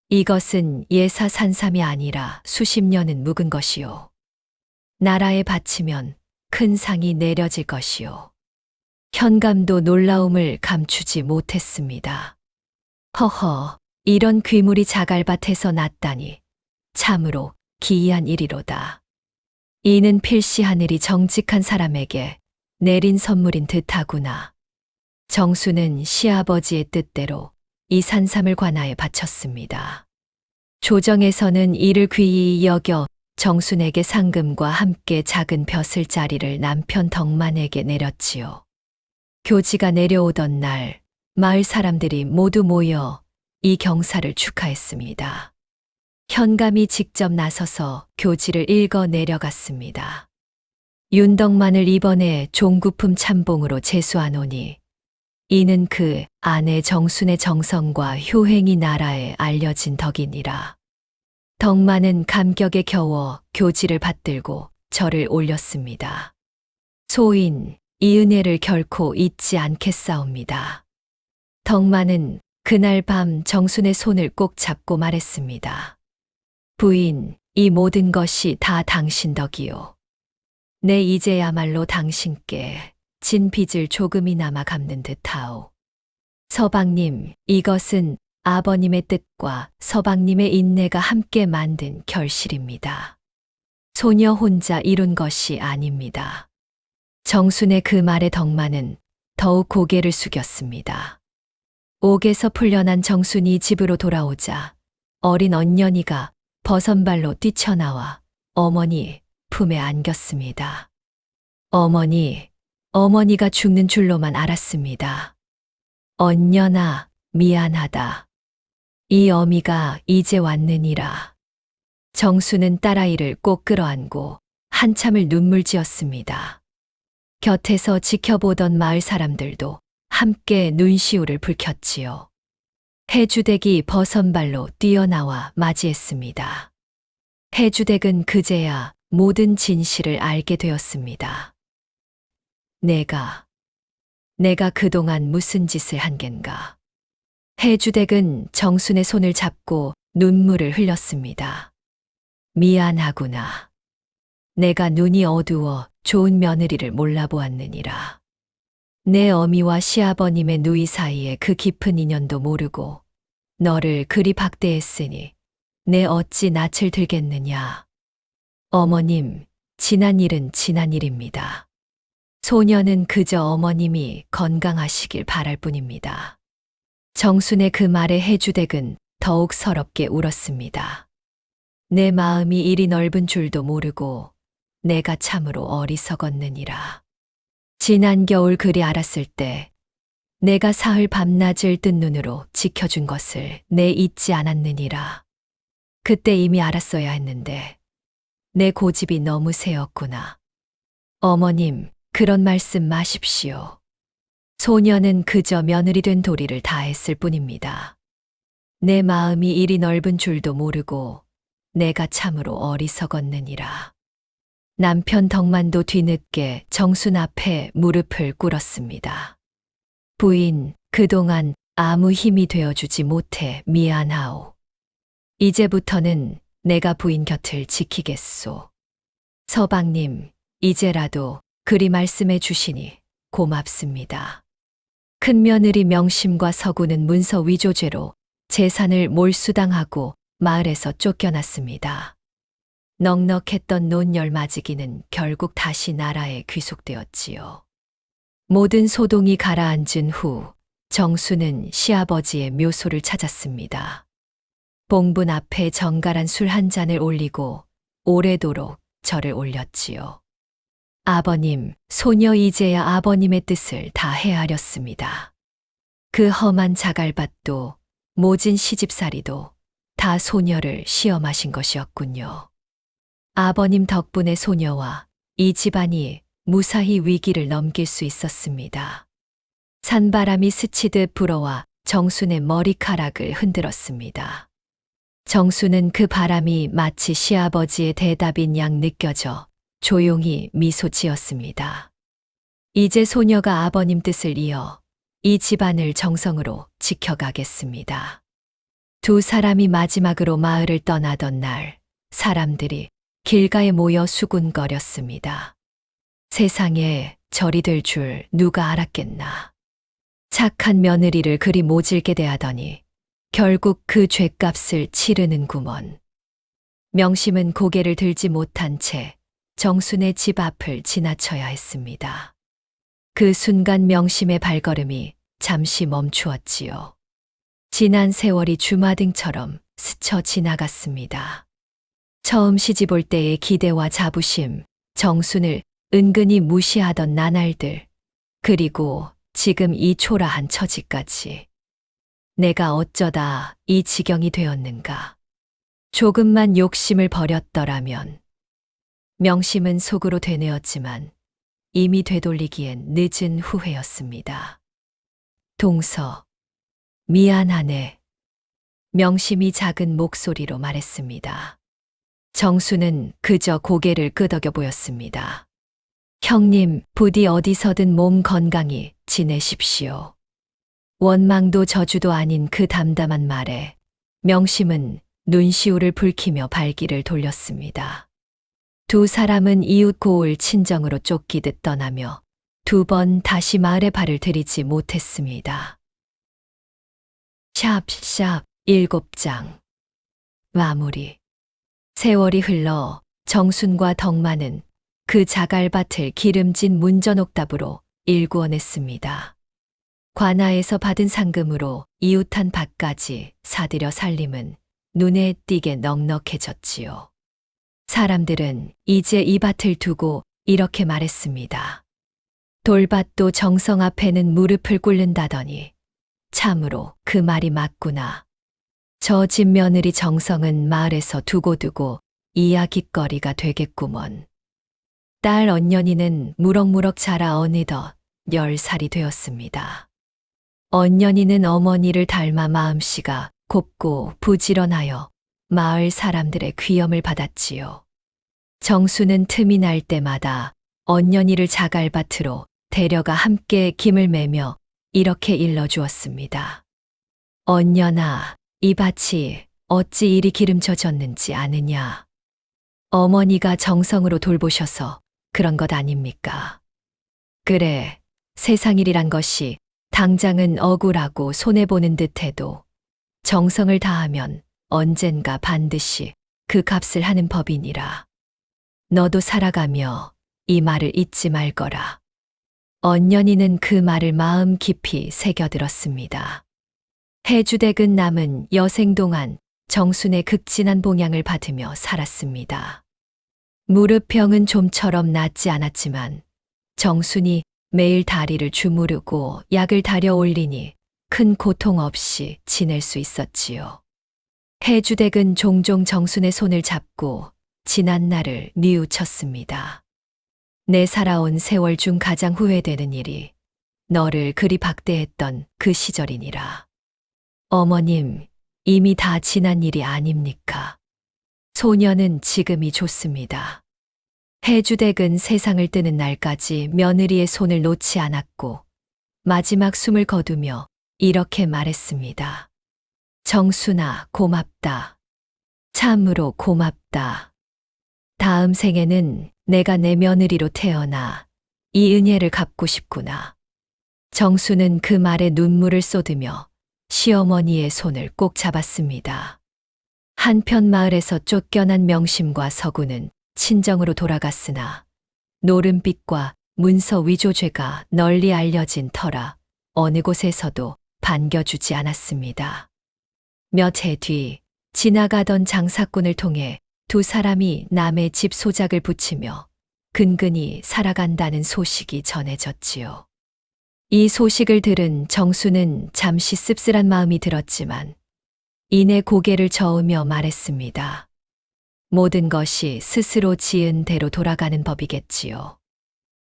이것은 예사 산삼이 아니라 수십 년은 묵은 것이요. 나라에 바치면 큰 상이 내려질 것이요. 현감도 놀라움을 감추지 못했습니다. 허허, 이런 귀물이 자갈밭에서 났다니 참으로 기이한 일이로다. 이는 필시 하늘이 정직한 사람에게 내린 선물인 듯하구나. 정수는 시아버지의 뜻대로 이 산삼을 관아에 바쳤습니다. 조정에서는 이를 귀히 여겨 정순에게 상금과 함께 작은 벼슬자리를 남편 덕만에게 내렸지요. 교지가 내려오던 날 마을 사람들이 모두 모여 이 경사를 축하했습니다. 현감이 직접 나서서 교지를 읽어 내려갔습니다. 윤덕만을 이번에 종구품 참봉으로 제수하노니 이는 그 아내 정순의 정성과 효행이 나라에 알려진 덕이니라. 덕만은 감격에 겨워 교지를 받들고 절을 올렸습니다. 소인 이 은혜를 결코 잊지 않겠사옵니다. 덕만은 그날 밤 정순의 손을 꼭 잡고 말했습니다. 부인, 이 모든 것이 다 당신 덕이요. 내 이제야말로 당신께 진 빚을 조금이나마 갚는 듯하오. 서방님, 이것은 아버님의 뜻과 서방님의 인내가 함께 만든 결실입니다. 소녀 혼자 이룬 것이 아닙니다. 정순의 그 말에 덕만은 더욱 고개를 숙였습니다. 옥에서 풀려난 정순이 집으로 돌아오자 어린 언년이가 버선발로 뛰쳐나와 어머니 품에 안겼습니다. 어머니가 죽는 줄로만 알았습니다. 언년아, 미안하다. 이 어미가 이제 왔느니라. 정수는 딸아이를 꼭 끌어안고 한참을 눈물 지었습니다. 곁에서 지켜보던 마을 사람들도 함께 눈시울을 붉혔지요. 해주댁이 버선발로 뛰어나와 맞이했습니다. 해주댁은 그제야 모든 진실을 알게 되었습니다. 내가 그동안 무슨 짓을 한 겐가. 해주댁은 정순의 손을 잡고 눈물을 흘렸습니다. 미안하구나. 내가 눈이 어두워 좋은 며느리를 몰라보았느니라. 내 어미와 시아버님의 누이 사이에 그 깊은 인연도 모르고 너를 그리 박대했으니 내 어찌 낯을 들겠느냐. 어머님, 지난 일은 지난 일입니다. 소녀는 그저 어머님이 건강하시길 바랄 뿐입니다. 정순의 그 말에 해주댁은 더욱 서럽게 울었습니다. 내 마음이 이리 넓은 줄도 모르고 내가 참으로 어리석었느니라. 지난 겨울 그리 알았을 때 내가 사흘 밤낮을 뜬 눈으로 지켜준 것을 내 잊지 않았느니라. 그때 이미 알았어야 했는데 내 고집이 너무 세었구나. 어머님, 그런 말씀 마십시오. 소녀는 그저 며느리 된 도리를 다했을 뿐입니다. 내 마음이 이리 넓은 줄도 모르고 내가 참으로 어리석었느니라. 남편 덕만도 뒤늦게 정순 앞에 무릎을 꿇었습니다. 부인, 그동안 아무 힘이 되어주지 못해 미안하오. 이제부터는 내가 부인 곁을 지키겠소. 서방님, 이제라도 그리 말씀해 주시니 고맙습니다. 큰며느리 명심과 서구는 문서 위조죄로 재산을 몰수당하고 마을에서 쫓겨났습니다. 넉넉했던 논열 맞이기는 결국 다시 나라에 귀속되었지요. 모든 소동이 가라앉은 후 정수는 시아버지의 묘소를 찾았습니다. 봉분 앞에 정갈한 술 한 잔을 올리고 오래도록 절을 올렸지요. 아버님, 소녀 이제야 아버님의 뜻을 다 헤아렸습니다. 그 험한 자갈밭도 모진 시집살이도 다 소녀를 시험하신 것이었군요. 아버님 덕분에 소녀와 이 집안이 무사히 위기를 넘길 수 있었습니다. 산바람이 스치듯 불어와 정순의 머리카락을 흔들었습니다. 정수는 그 바람이 마치 시아버지의 대답인 양 느껴져 조용히 미소 지었습니다. 이제 소녀가 아버님 뜻을 이어 이 집안을 정성으로 지켜가겠습니다. 두 사람이 마지막으로 마을을 떠나던 날, 사람들이 길가에 모여 수군거렸습니다. 세상에 절이 될 줄 누가 알았겠나. 착한 며느리를 그리 모질게 대하더니 결국 그 죗값을 치르는구먼. 명심은 고개를 들지 못한 채 정순의 집 앞을 지나쳐야 했습니다. 그 순간 명심의 발걸음이 잠시 멈추었지요. 지난 세월이 주마등처럼 스쳐 지나갔습니다. 처음 시집 올 때의 기대와 자부심, 정순을 은근히 무시하던 나날들, 그리고 지금 이 초라한 처지까지. 내가 어쩌다 이 지경이 되었는가. 조금만 욕심을 버렸더라면. 명심은 속으로 되뇌었지만 이미 되돌리기엔 늦은 후회였습니다. 동서, 미안하네. 명심이 작은 목소리로 말했습니다. 정수는 그저 고개를 끄덕여 보였습니다. 형님, 부디 어디서든 몸 건강히 지내십시오. 원망도 저주도 아닌 그 담담한 말에 명심은 눈시울을 붉히며 발길을 돌렸습니다. 두 사람은 이웃 고을 친정으로 쫓기듯 떠나며 두 번 다시 마을에 발을 들이지 못했습니다. 샵 7장 마무리. 세월이 흘러 정순과 덕만은 그 자갈밭을 기름진 문전옥답으로 일구어냈습니다. 관아에서 받은 상금으로 이웃한 밭까지 사들여 살림은 눈에 띄게 넉넉해졌지요. 사람들은 이제 이 밭을 두고 이렇게 말했습니다. 돌밭도 정성 앞에는 무릎을 꿇는다더니 참으로 그 말이 맞구나. 저 집 며느리 정성은 마을에서 두고두고 이야깃거리가 되겠구먼. 딸 언년이는 무럭무럭 자라 어느덧 10살이 되었습니다. 언년이는 어머니를 닮아 마음씨가 곱고 부지런하여 마을 사람들의 귀염을 받았지요. 정수는 틈이 날 때마다 언년이를 자갈밭으로 데려가 함께 김을 매며 이렇게 일러주었습니다. 언년아, 이 밭이 어찌 이리 기름져졌는지 아느냐. 어머니가 정성으로 돌보셔서 그런 것 아닙니까? 그래, 세상일이란 것이 당장은 억울하고 손해보는 듯해도 정성을 다하면 언젠가 반드시 그 값을 하는 법이니라. 너도 살아가며 이 말을 잊지 말거라. 언년이는 그 말을 마음 깊이 새겨들었습니다. 해주댁은 남은 여생 동안 정순의 극진한 봉양을 받으며 살았습니다. 무릎병은 좀처럼 낫지 않았지만 정순이 매일 다리를 주무르고 약을 다려 올리니 큰 고통 없이 지낼 수 있었지요. 해주댁은 종종 정순의 손을 잡고 지난 날을 뉘우쳤습니다. 내 살아온 세월 중 가장 후회되는 일이 너를 그리 박대했던 그 시절이니라. 어머님, 이미 다 지난 일이 아닙니까? 소녀는 지금이 좋습니다. 해주댁은 세상을 뜨는 날까지 며느리의 손을 놓지 않았고 마지막 숨을 거두며 이렇게 말했습니다. 정순아, 고맙다. 참으로 고맙다. 다음 생에는 내가 내 며느리로 태어나 이 은혜를 갚고 싶구나. 정수는 그 말에 눈물을 쏟으며 시어머니의 손을 꼭 잡았습니다. 한편 마을에서 쫓겨난 명심과 서구는 친정으로 돌아갔으나 노름빛과 문서 위조죄가 널리 알려진 터라 어느 곳에서도 반겨주지 않았습니다. 몇 해 뒤 지나가던 장사꾼을 통해 두 사람이 남의 집 소작을 붙이며 근근히 살아간다는 소식이 전해졌지요. 이 소식을 들은 정수는 잠시 씁쓸한 마음이 들었지만 이내 고개를 저으며 말했습니다. 모든 것이 스스로 지은 대로 돌아가는 법이겠지요.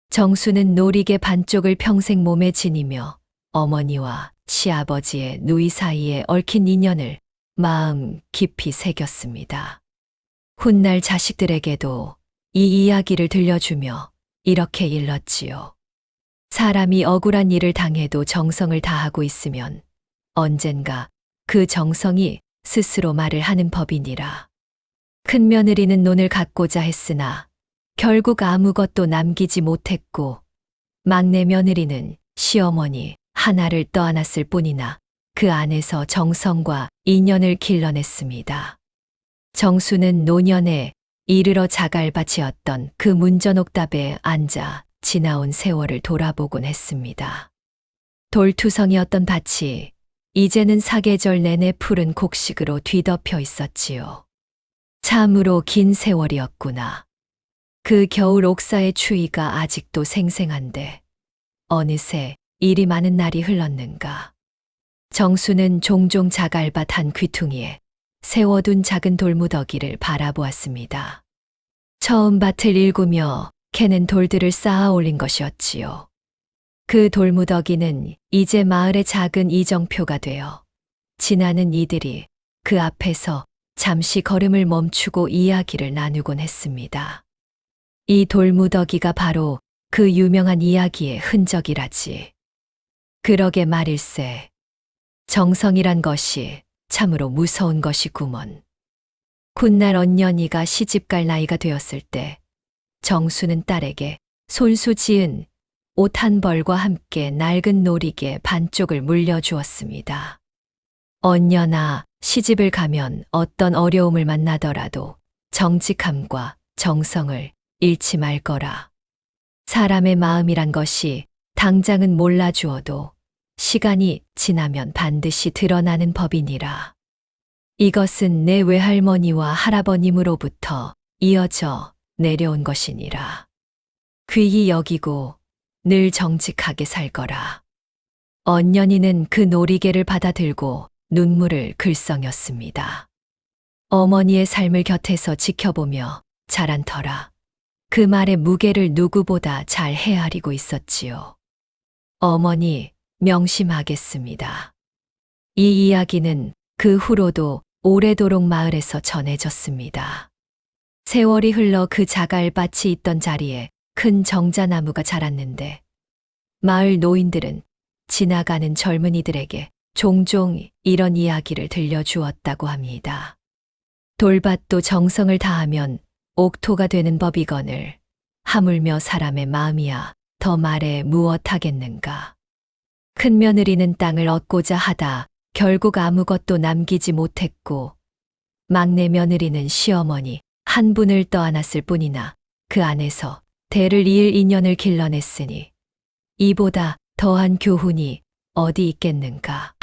정수는 노리개 반쪽을 평생 몸에 지니며 어머니와 시아버지의 누이 사이에 얽힌 인연을 마음 깊이 새겼습니다. 훗날 자식들에게도 이 이야기를 들려주며 이렇게 일렀지요. 사람이 억울한 일을 당해도 정성을 다하고 있으면 언젠가 그 정성이 스스로 말을 하는 법이니라. 큰 며느리는 논을 갖고자 했으나 결국 아무것도 남기지 못했고, 막내 며느리는 시어머니 하나를 떠안았을 뿐이나 그 안에서 정성과 인연을 길러냈습니다. 정수는 노년에 이르러 자갈밭이었던 그 문전옥답에 앉아 지나온 세월을 돌아보곤 했습니다. 돌투성이었던 밭이 이제는 사계절 내내 푸른 곡식으로 뒤덮여 있었지요. 참으로 긴 세월이었구나. 그 겨울 옥사의 추위가 아직도 생생한데 어느새 일이 많은 날이 흘렀는가. 정수는 종종 자갈밭 한 귀퉁이에 세워둔 작은 돌무더기를 바라보았습니다. 처음 밭을 일구며 캐는 돌들을 쌓아 올린 것이었지요. 그 돌무더기는 이제 마을의 작은 이정표가 되어 지나는 이들이 그 앞에서 잠시 걸음을 멈추고 이야기를 나누곤 했습니다. 이 돌무더기가 바로 그 유명한 이야기의 흔적이라지. 그러게 말일세. 정성이란 것이 참으로 무서운 것이구먼. 훗날 언년이가 시집갈 나이가 되었을 때 정수는 딸에게 손수 지은 옷 한 벌과 함께 낡은 놀이개 반쪽을 물려주었습니다. 언년아, 시집을 가면 어떤 어려움을 만나더라도 정직함과 정성을 잃지 말 거라. 사람의 마음이란 것이 당장은 몰라주어도 시간이 지나면 반드시 드러나는 법이니라. 이것은 내 외할머니와 할아버님으로부터 이어져 내려온 것이니라. 귀히 여기고 늘 정직하게 살 거라. 언년이는 그 놀이개를 받아들고 눈물을 글썽였습니다. 어머니의 삶을 곁에서 지켜보며 자란 터라 그 말의 무게를 누구보다 잘 헤아리고 있었지요. 어머니, 명심하겠습니다. 이 이야기는 그 후로도 오래도록 마을에서 전해졌습니다. 세월이 흘러 그 자갈밭이 있던 자리에 큰 정자나무가 자랐는데 마을 노인들은 지나가는 젊은이들에게 종종 이런 이야기를 들려주었다고 합니다. 돌밭도 정성을 다하면 옥토가 되는 법이거늘 하물며 사람의 마음이야 더 말해 무엇하겠는가. 큰 며느리는 땅을 얻고자 하다 결국 아무것도 남기지 못했고, 막내 며느리는 시어머니 한 분을 떠안았을 뿐이나 그 안에서 대를 이을 인연을 길러냈으니 이보다 더한 교훈이 어디 있겠는가.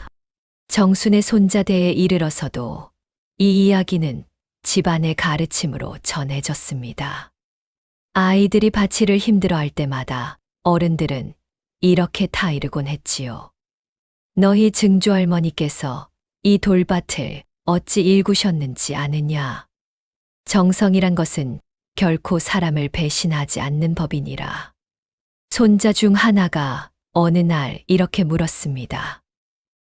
정순의 손자대에 이르러서도 이 이야기는 집안의 가르침으로 전해졌습니다. 아이들이 밭일을 힘들어할 때마다 어른들은 이렇게 타이르곤 했지요. 너희 증조할머니께서 이 돌밭을 어찌 일구셨는지 아느냐. 정성이란 것은 결코 사람을 배신하지 않는 법이니라. 손자 중 하나가 어느 날 이렇게 물었습니다.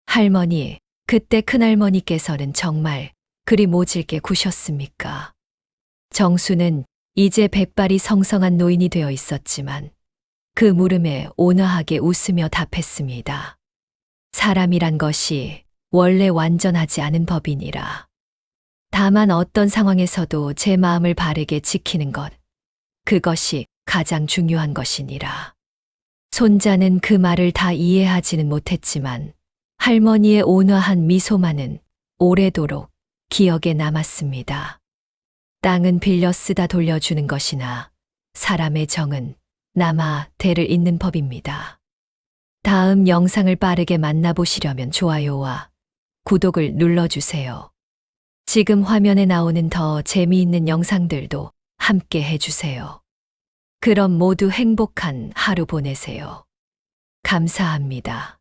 할머니, 그때 큰할머니께서는 정말 그리 모질게 구셨습니까? 정수는 이제 백발이 성성한 노인이 되어 있었지만 그 물음에 온화하게 웃으며 답했습니다. 사람이란 것이 원래 완전하지 않은 법이니라. 다만 어떤 상황에서도 제 마음을 바르게 지키는 것, 그것이 가장 중요한 것이니라. 손자는 그 말을 다 이해하지는 못했지만 할머니의 온화한 미소만은 오래도록 기억에 남았습니다. 땅은 빌려 쓰다 돌려주는 것이나 사람의 정은 남아 대를 잇는 법입니다. 다음 영상을 빠르게 만나보시려면 좋아요와 구독을 눌러주세요. 지금 화면에 나오는 더 재미있는 영상들도 함께 해주세요. 그럼 모두 행복한 하루 보내세요. 감사합니다.